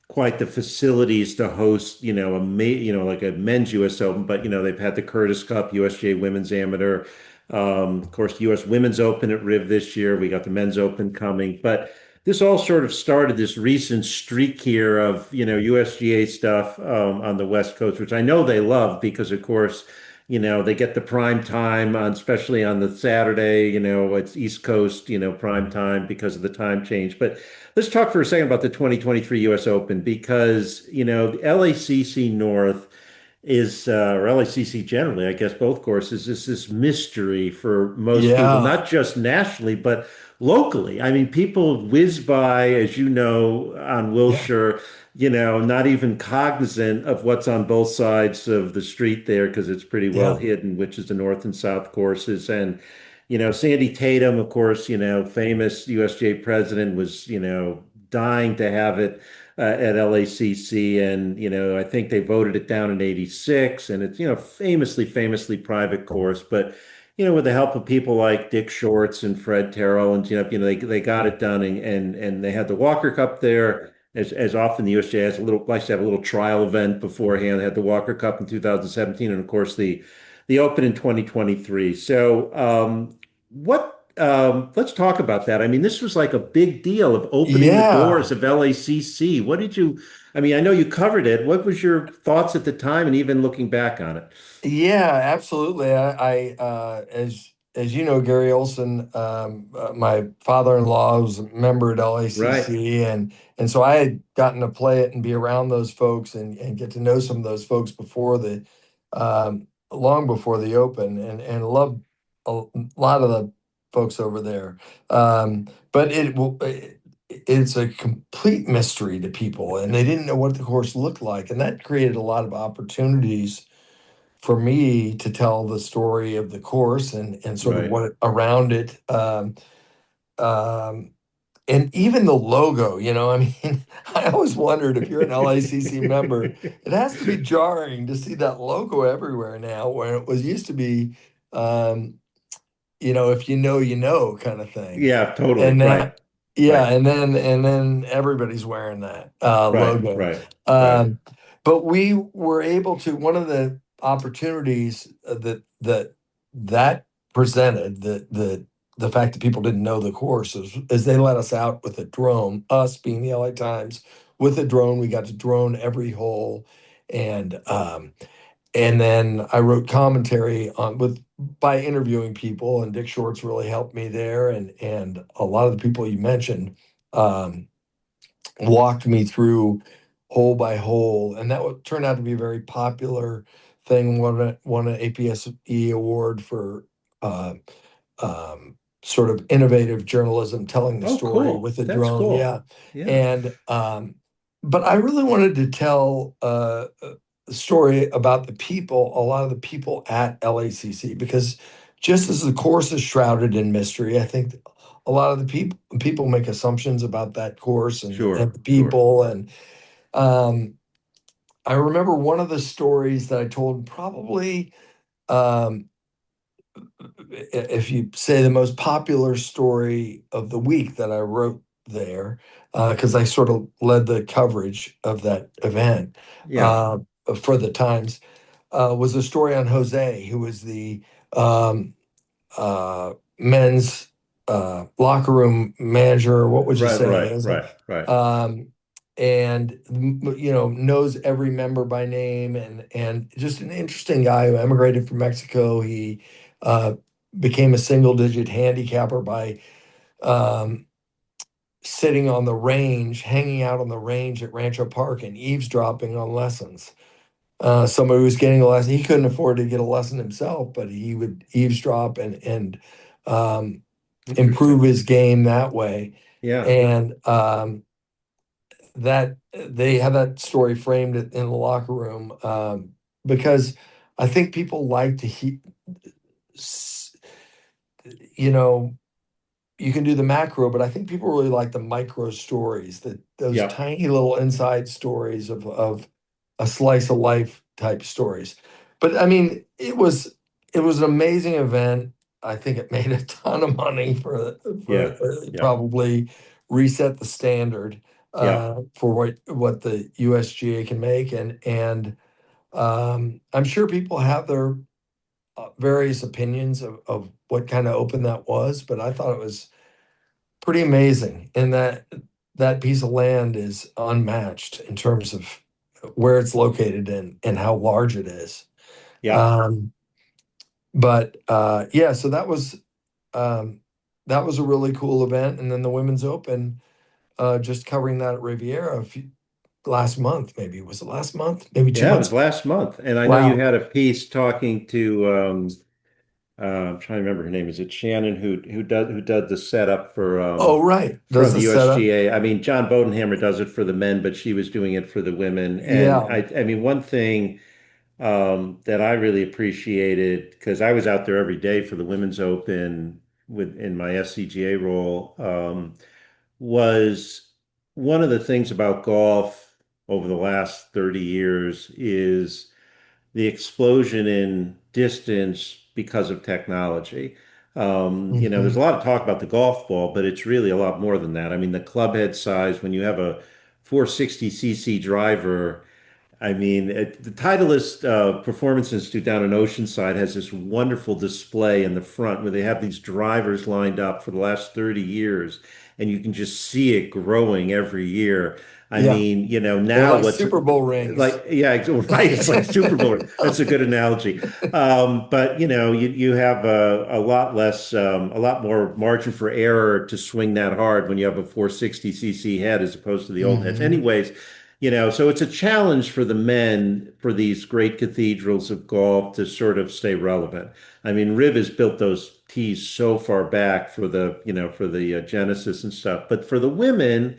quite the facilities to host, like a men's U.S. Open, but they've had the Curtis Cup, USGA Women's Amateur, of course, U.S. Women's Open at Riv this year. We got the Men's Open coming, but this all sort of started this recent streak here of USGA stuff on the West Coast, which I know they love because, of course, they get the prime time on, especially on the Saturday. It's East Coast, prime time because of the time change. But let's talk for a second about the 2023 U.S. Open because the LACC North or LACC generally, I guess both courses, is this mystery for most people, yeah, not just nationally, but locally. I mean, people whiz by, as you know, on yeah, Wilshire, not even cognizant of what's on both sides of the street there because it's pretty well yeah, hidden, which is the north and south courses. And, Sandy Tatum, of course, famous USGA president, was, dying to have it at LACC, and I think they voted it down in '86, and it's famously private course, but with the help of people like Dick Shorts and Fred Terrell, and they got it done, and they had the Walker Cup there. as often the USGA has a little likes to have a little trial event beforehand. They had the Walker Cup in 2017, and of course the Open in 2023. So what let's talk about that. I mean, this was like a big deal of opening the doors Yeah. of LACC. What did you, I mean, I know you covered it. What was your thoughts at the time and even looking back on it? Yeah, absolutely. As you know, Gary Olson, my father-in-law was a member at Right, LACC, and so I had gotten to play it and be around those folks and get to know some of those folks before the long before the Open, and loved a lot of the folks over there. But it's a complete mystery to people, and they didn't know what the course looked like, and that created a lot of opportunities for me to tell the story of the course and sort of right. what around it. Um, and even the logo, I mean, I always wondered if you're an LACC member, it has to be jarring to see that logo everywhere now, where it was used to be, um, if you know, kind of thing. Yeah, totally. And Right, that, yeah, right, and then everybody's wearing that right, logo. right, right. Um, but we were able to, one of the opportunities that presented the fact that people didn't know the course is they let us out with a drone, us being the LA Times, with a drone. We got to drone every hole, and then I wrote commentary on with by interviewing people, and Dick Shorts really helped me there, and a lot of the people you mentioned um, walked me through hole by hole, and that would turn out to be a very popular thing. Won an APSE award for uh, sort of innovative journalism, telling the Oh, story cool. with a That's drone. Yeah, cool. Yeah, and but I really wanted to tell the story about the people, a lot of the people at LACC, because just as the course is shrouded in mystery, I think a lot of the people make assumptions about that course and sure, the sure. people. And um, I remember one of the stories that I told, probably um, if you say the most popular story of the week that I wrote there, because I sort of led the coverage of that event Yeah, uh, for the Times, was a story on Jose, who was the um, men's locker room manager. What would you right, say? right, Is it? right, right. Um, and knows every member by name, and just an interesting guy who emigrated from Mexico. He uh, became a single digit handicapper by um, sitting on the range, hanging out on the range at Rancho Park and eavesdropping on lessons. Somebody was getting a lesson. He couldn't afford to get a lesson himself, but he would eavesdrop and um, improve Interesting. his game that way. Yeah, And that they have that story framed in the locker room because I think people like to you know, you can do the macro, but I think people really like the micro stories, that those yeah, tiny little inside stories of a slice of life type stories. But I mean, it was an amazing event. I think it made a ton of money for yeah, yeah, probably reset the standard yeah, for what the USGA can make, and I'm sure people have their various opinions of what kind of open that was, but I thought it was pretty amazing. And that piece of land is unmatched in terms of where it's located and how large it is. yeah, Um, but yeah, so um, that was a really cool event. And then the Women's Open, just covering that at Riviera last month, maybe was it last month? Maybe two yeah. It months was ago. last month, and I know you Wow. had a piece talking to. I'm trying to remember her name. Is it Shannon who does the setup Oh, right. for Does the the setup? USGA? I mean, John Bodenhammer does it for the men, but she was doing it for the women. And Yeah. I mean, one thing that I really appreciated because I was out there every day for the Women's Open with in my SCGA role was one of the things about golf over the last 30 years is the explosion in distance because of technology. There's a Hmm. lot of talk about the golf ball, but it's really a lot more than that. I mean, the club head size, when you have 460cc driver. I mean, the Titleist Performance Institute down in Oceanside has this wonderful display in the front where they have these drivers lined up for the last 30 years, and you can just see it growing every year. I Yeah, mean, they're now like what's Super Bowl rings. yeah, right. It's like Super Bowl. That's a good analogy. But you have a lot less, a lot more margin for error to swing that hard when you have a 460cc head as opposed to the old heads. Hmm. Anyways, so it's a challenge for the men for these great cathedrals of golf to sort of stay relevant. I mean, Riv has built those tees so far back for the Genesis and stuff, but for the women,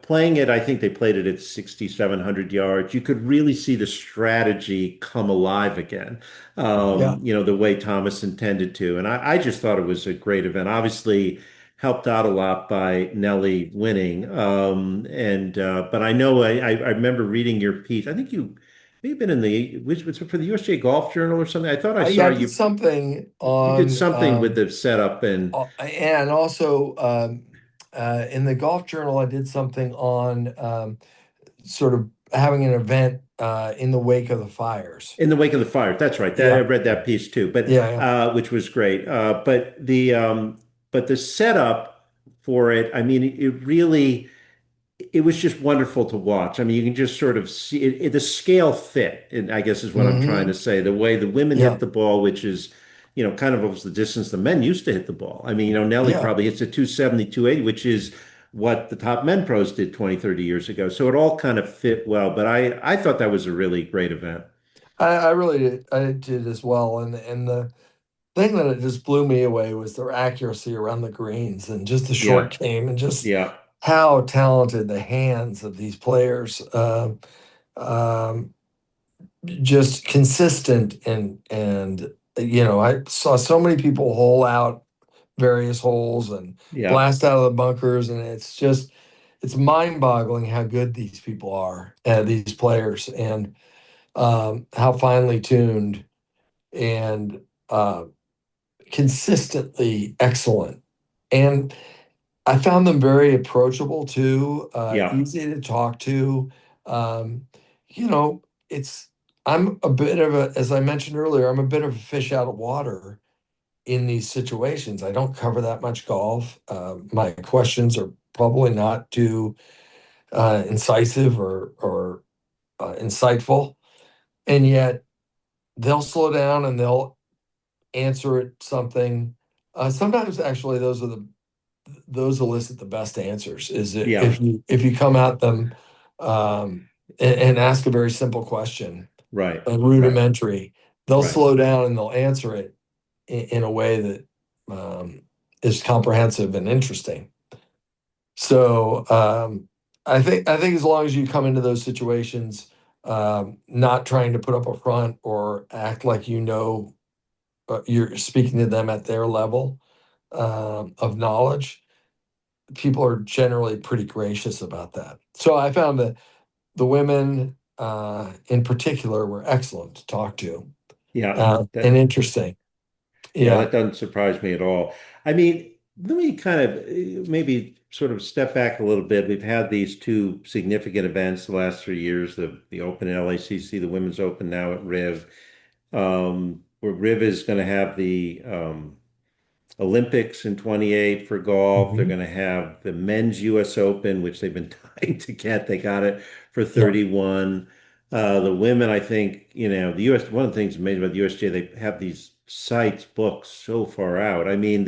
playing it, I think they played it at 6,700 yards. You could really see the strategy come alive again, Yeah. the way Thomas intended to. And I just thought it was a great event. Obviously, helped out a lot by Nelly winning. But I know I remember reading your piece. I think you may have been in which was for the USGA Golf Journal or something. I thought I Yeah, saw I did something you did on, something with the setup and and also in the Golf Journal, I did something on sort of having an event in the wake of the fires. in the wake of the fire. That's right. I Yeah, read that piece too, but yeah, yeah. which was great. But the setup for it, I mean, it was just wonderful to watch. I mean, you can just sort of see the scale fit, and I guess is what I'm trying to Hmm. say. The way the women hit Yeah, the ball, which is, kind of almost the distance the men used to hit the ball. I mean, Nelly yeah. probably hits a 270, 280, which is what the top men pros did 20, 30 years ago. So it all kind of fit well. But I thought that was a really great event. I really did, I did as well. And the thing that it just blew me away was their accuracy around the greens and just the Yeah. short game and just Yeah. how talented the hands of these players. Um, just consistent and I saw so many people hole out various holes and Yeah. blast out of the bunkers, and it's mind-boggling how good these people are, these players, and how finely tuned and consistently excellent. And I found them very approachable too, Yeah. easy to talk to. Um, you know, it's I'm a bit of a, as I mentioned earlier, I'm a bit of a fish out of water in these situations. I don't cover that much golf. My questions are probably not too incisive or insightful, and yet they'll slow down and they'll answer it something. Sometimes, actually, those elicit the best answers. Is it Yeah. if you come at them and ask a very simple question, Right. a Right. rudimentary, they'll Right. slow down and they'll answer it in a way that is comprehensive and interesting. So I think as long as you come into those situations, not trying to put up a front or act like you're speaking to them at their level of knowledge, people are generally pretty gracious about that. So I found that the women, in particular, were excellent to talk to Yeah. and That interesting. Yeah, Yeah. that doesn't surprise me at all. I mean, let me kind of maybe sort of step back a little bit. We've had these two significant events the last 3 years, the Open at LACC, the Women's Open now at Riv. Where Riv is going to have the Olympics in 28 for golf. They're Mhm. going to have the men's US Open, which they've been dying to get. They got it for Yeah. 31. The women, I think, the US, one of the things amazing about the USGA, they have these sites booked so far out. I mean,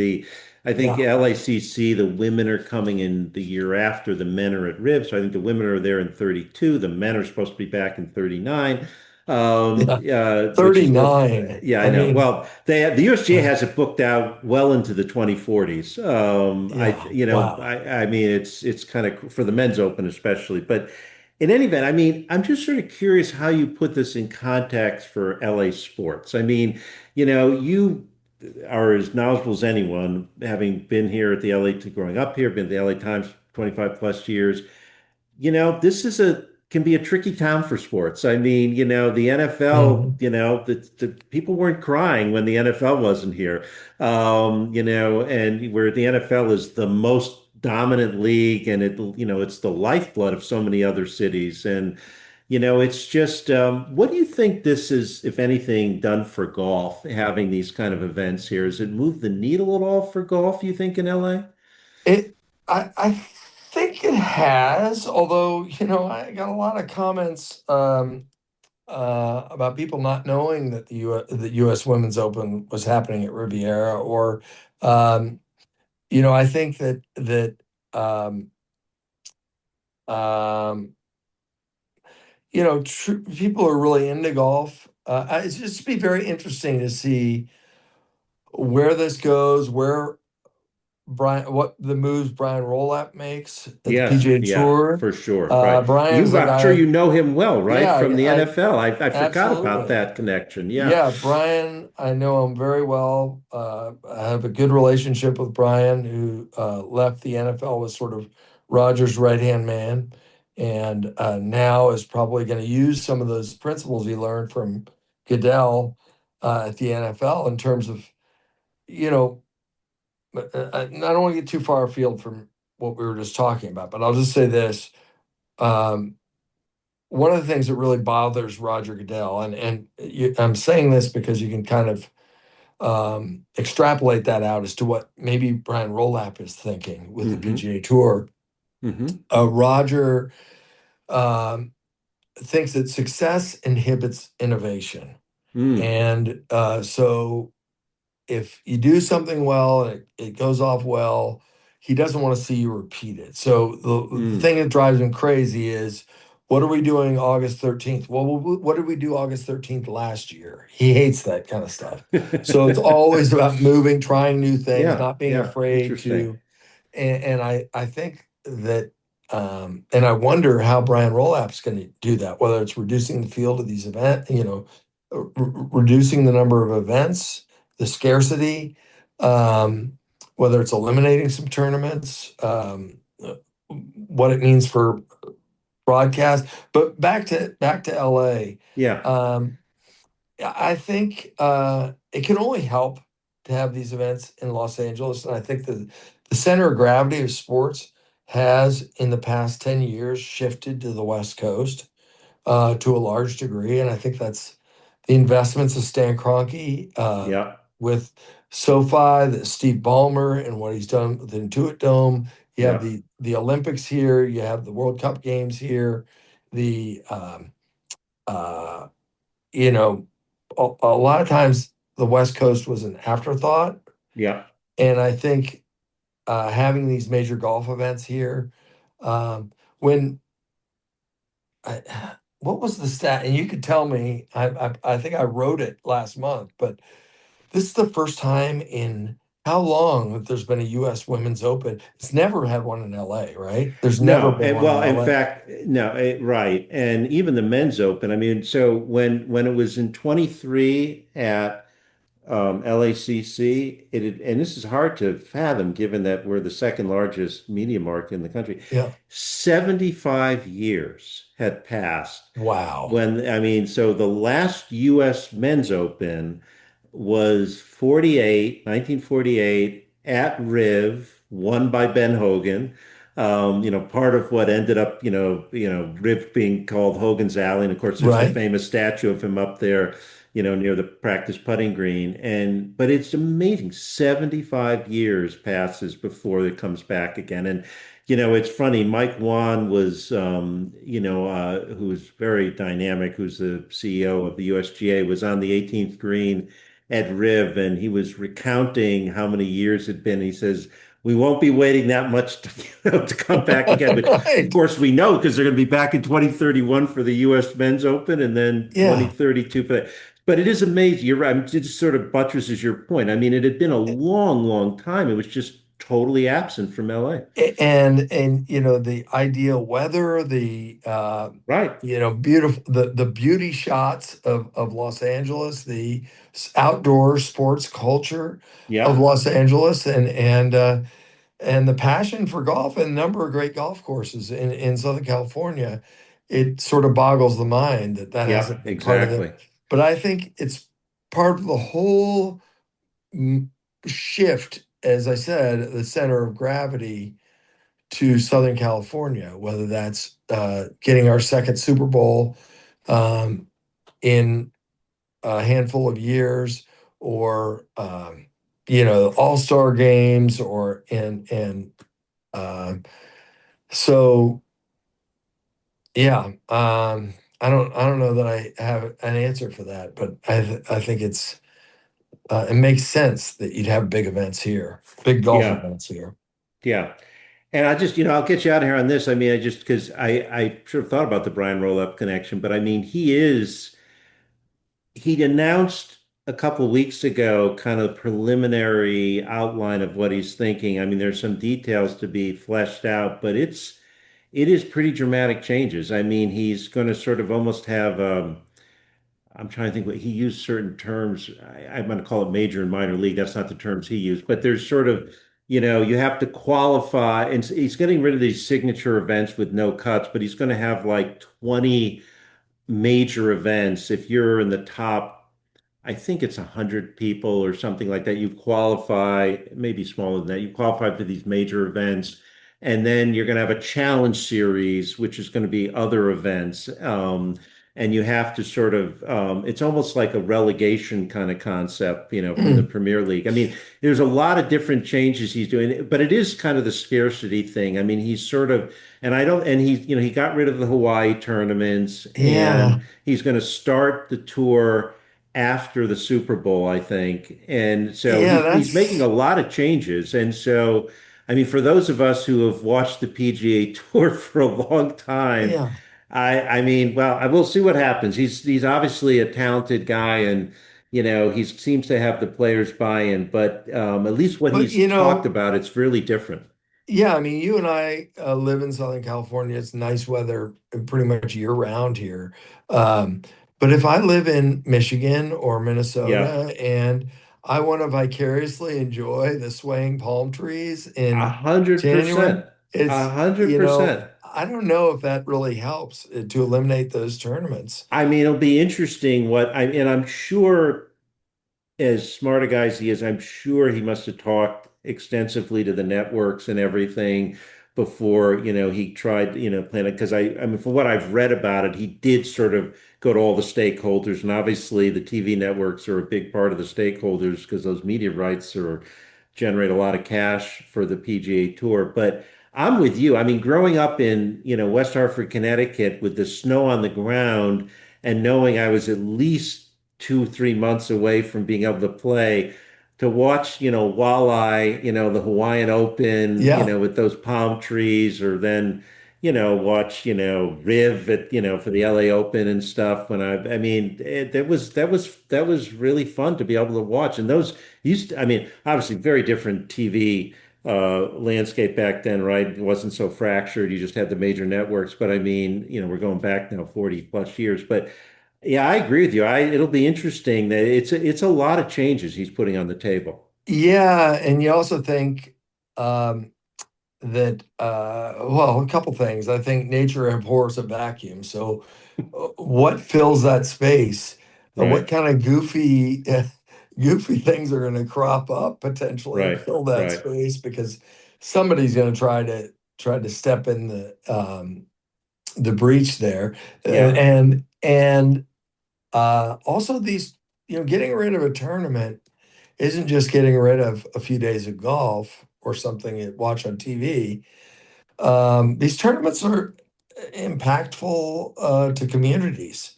I think Yeah. LACC, the women are coming in the year after the men are at Rib. So I think the women are there in 32. The men are supposed to be back in 39. Yeah. Which is a little, 39. yeah, I I know. mean, Well, the USGA uh, has it booked out well into the 2040s. yeah. Wow. I mean, it's kind of for the men's open especially, but in any event, I mean, I'm just sort of curious how you put this in context for LA sports. I mean, you are as knowledgeable as anyone, having been here at the LA, growing up here, been at the LA Times 25 plus years. This can be a tricky town for sports. I mean, the NFL, Mhm. the people weren't crying when the NFL wasn't here. And where the NFL is the most dominant league, and it's the lifeblood of so many other cities. And it's just, what do you think this is, if anything, done for golf, having these kind of events here? Has it moved the needle at all for golf, you think, in LA? It, I think it has, although, I got a lot of comments about people not knowing that the U.S. Women's Open was happening at Riviera, or um, I think that um, um, people are really into golf. It's just be very interesting to see where this goes, what the moves Brian Rolap makes at the Yes, PGA yeah, Tour. for sure. Right. Brian's the I'm sure guy. you know him well, right? Yeah, From the I NFL. I forgot about absolutely. that connection. Yeah. Yeah, Brian, I know him very well. I have a good relationship with Brian, who left the NFL, was sort of Rogers' right-hand man, and now is probably going to use some of those principles he learned from Goodell at the NFL in terms of, you know, I don't want to get too far afield from what we were just talking about, but I'll just say this. Um, One of the things that really bothers Roger Goodell, I'm saying this because you can kind of extrapolate that out as to what maybe Brian Rolap is thinking with the Mm-hmm. PGA Tour. Mm-hmm. Roger um, thinks that success inhibits innovation. Mm. And so if you do something well and it goes off well, he doesn't want to see you repeat it. So the Mm. thing that drives him crazy is, what are we doing August 13th? Well, what did we do August 13th last year? He hates that kind of stuff. So it's always about moving, trying new things, Yeah, not being yeah. afraid Interesting. to. And I think that, and I wonder how Brian Rolap's going to do that, whether it's reducing the field of these events, reducing the number of events, the scarcity, um, whether it's eliminating some tournaments, what it means for broadcast. But back to LA. Yeah, Um, I think it can only help to have these events in Los Angeles. And I think the center of gravity of sports has, in the past 10 years, shifted to the West Coast to a large degree. And I think that's the investments of Stan Kroenke yeah, with SoFi, Steve Ballmer, and what he's done with the Intuit Dome. You have yeah, the Olympics here, you have the World Cup games here, the uh, you know, a lot of times the West Coast was an afterthought. yeah. And I think having these major golf events here, when I, what was the stat? And you could tell me, I think I wrote it last month, but this is the first time in how long that there's been a US Women's Open. It's never had one in LA, right? There's never No, been one in well, in LA. fact, no, right. And even the men's open. I mean, so when it was in 23 at LACC, and this is hard to fathom given that we're the second largest media market in the country. Yeah. 75 years had passed Wow. when, I mean, so the last US Men's Open was 1948 at Riv, won by Ben Hogan. Part of what ended up, Riv being called Hogan's Alley. And of course, there's the Right. famous statue of him up there, near the practice putting green. But it's amazing. 75 years passes before it comes back again. And it's funny. Mike Wan was, who's very dynamic, who's the CEO of the USGA, was on the 18th green at Riv, and he was recounting how many years it had been. He says, "We won't be waiting that much to, to come back again," which, of Right. course, we know because they're going to be back in 2031 for the U.S. Men's Open, and then Yeah. 2032 for that. But it is amazing. You're right. It just sort of buttresses your point. I mean, it had been a long, long time. It was just totally absent from LA. And the ideal weather, the Right. beautiful, the beauty shots of Los Angeles, the outdoor sports culture of Yeah. Los Angeles, and the passion for golf, and a number of great golf courses in Southern California. It sort of boggles the mind that that Yeah. hasn't been part of it. Exactly. But I think it's part of the whole shift, as I said, the center of gravity. to Southern California, whether that's getting our second Super Bowl in a handful of years, or All-Star games, or and um, so yeah. I don't know that I have an answer for that, but I think it makes sense that you'd have big events here, big golf Yeah, events here. yeah. And I just, I'll get you out of here on this. I mean, I just because I sort of thought about the Brian roll-up connection, but I mean, he announced a couple weeks ago kind of preliminary outline of what he's thinking. I mean, there's some details to be fleshed out, but it is pretty dramatic changes. I mean, he's going to sort of almost have I'm trying to think what he used certain terms. I'm going to call it major and minor league. That's not the terms he used, but there's sort of, you have to qualify, and he's getting rid of these signature events with no cuts, but he's going to have like 20 major events. If you're in the top, I think it's 100 people or something like that, you qualify, maybe smaller than that, you qualify for these major events. And then you're going to have a challenge series, which is going to be other events. And you have to sort of, it's almost like a relegation kind of concept, from the Premier League. I mean, there's a lot of different changes he's doing, but it is kind of the scarcity thing. I mean, he's sort of, and I don't, and he got rid of the Hawaii tournaments, Yeah, and he's going to start the tour after the Super Bowl, I think. And so yeah, he's making a that's lot of changes. And so, I mean, for those of us who have watched the PGA Tour for a long time, yeah. I mean, well, I will see what happens. He's obviously a talented guy, and he seems to have the players buy-in. But at least what But he's talked about, it's really different. yeah, I mean, you and I live in Southern California. It's nice weather pretty much year round here. Um, but if I live in Michigan or Yeah, Minnesota and I want to vicariously enjoy the swaying palm trees a in hundred January, percent, a hundred percent. I don't know if that really helps to eliminate those tournaments. I mean, it'll be interesting and I'm sure, as smart a guy as he is, I'm sure he must have talked extensively to the networks and everything before, he tried, planning. Because I mean, from what I've read about it, he did sort of go to all the stakeholders, and obviously the TV networks are a big part of the stakeholders because those media rights generate a lot of cash for the PGA Tour. But I'm with you. I mean, growing up in, West Hartford, Connecticut, with the snow on the ground and knowing I was at least 2, 3 months away from being able to play, to watch, Walleye, the Hawaiian Open, Yeah, with those palm trees, or then, watch, Riv at, for the LA Open and stuff. I mean, that was really fun to be able to watch. And those I mean, obviously very different TV landscape back then, right? It wasn't so fractured. You just had the major networks. But I mean, we're going back now 40 plus years. But yeah, I agree with you. It'll be interesting that it's a lot of changes he's putting on the table. yeah, and you also think that well, a couple things. I think nature abhors a vacuum. So what fills that space? What Right, kind of goofy things are going to crop up potentially and right, fill that right. space? Because somebody's going to try to step in the breach there. Yeah. And also these, getting rid of a tournament isn't just getting rid of a few days of golf or something you watch on TV. These tournaments are impactful to communities.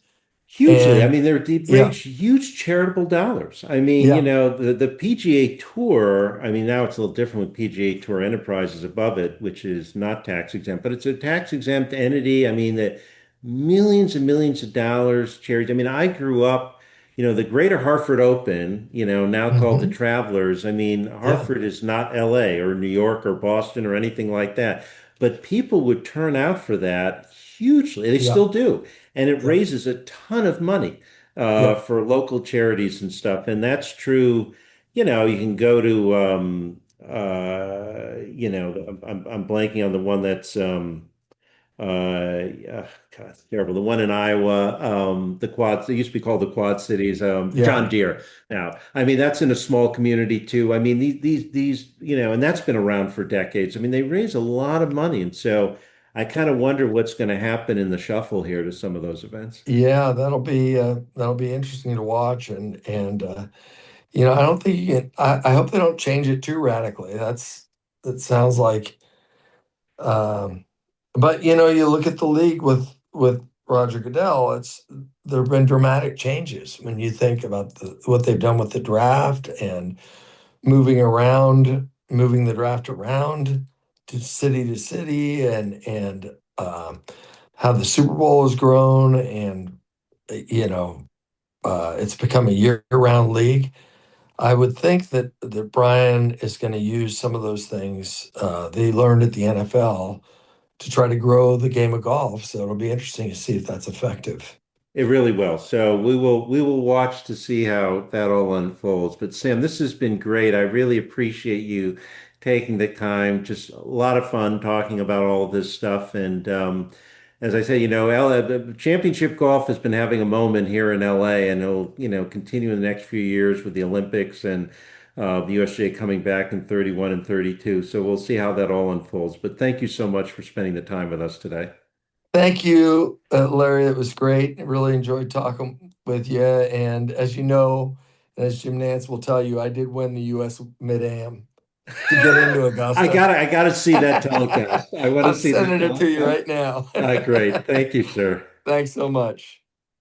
Hugely. I And mean, they bring yeah, huge charitable dollars. I mean, yeah, the PGA Tour, I mean, now it's a little different with PGA Tour Enterprises above it, which is not tax exempt, but it's a tax exempt entity. I mean, that millions and millions of dollars charity. I mean, I grew up, the Greater Hartford Open, now called the hmm, Travelers. I mean, yeah, Hartford is not LA or New York or Boston or anything like that, but people would turn out for that hugely. They yeah, still do, and it yeah, raises a ton of money yeah. for local charities and stuff. And that's true. You can go to, I'm blanking on the one that's Yeah, God, it's terrible. The one in Iowa, the quad, they used to be called the Quad Cities, John Yeah. Deere. Now, I mean, that's in a small community too. I mean, these, and that's been around for decades. I mean, they raise a lot of money. And so I kind of wonder what's going to happen in the shuffle here to some of those events. Yeah, that'll be interesting to watch, I don't think you can. I hope they don't change it too radically. That sounds like, um, but you look at the league with Roger Goodell. It's There have been dramatic changes when you think about what they've done with the draft and moving the draft around to city, and how the Super Bowl has grown, and it's become a year-round league. I would think that Brian is going to use some of those things that he learned at the NFL to try to grow the game of golf. So it'll be interesting to see if that's effective. It really will. So we will watch to see how that all unfolds. But Sam, this has been great. I really appreciate you taking the time. Just a lot of fun talking about all of this stuff. And as I say, the championship golf has been having a moment here in LA, and it'll, continue in the next few years with the Olympics and the USGA coming back in 31 and 32. So we'll see how that all unfolds. But thank you so much for spending the time with us today. Thank you, Larry. It was great. I really enjoyed talking with you. And as you know, as Jim Nance will tell you, I did win the U.S. Mid-Am to get into Augusta. I gotta see that telecast. I want to I'm see the sending it to you telecast. right now. Great. Thank you, sir. Thanks so much.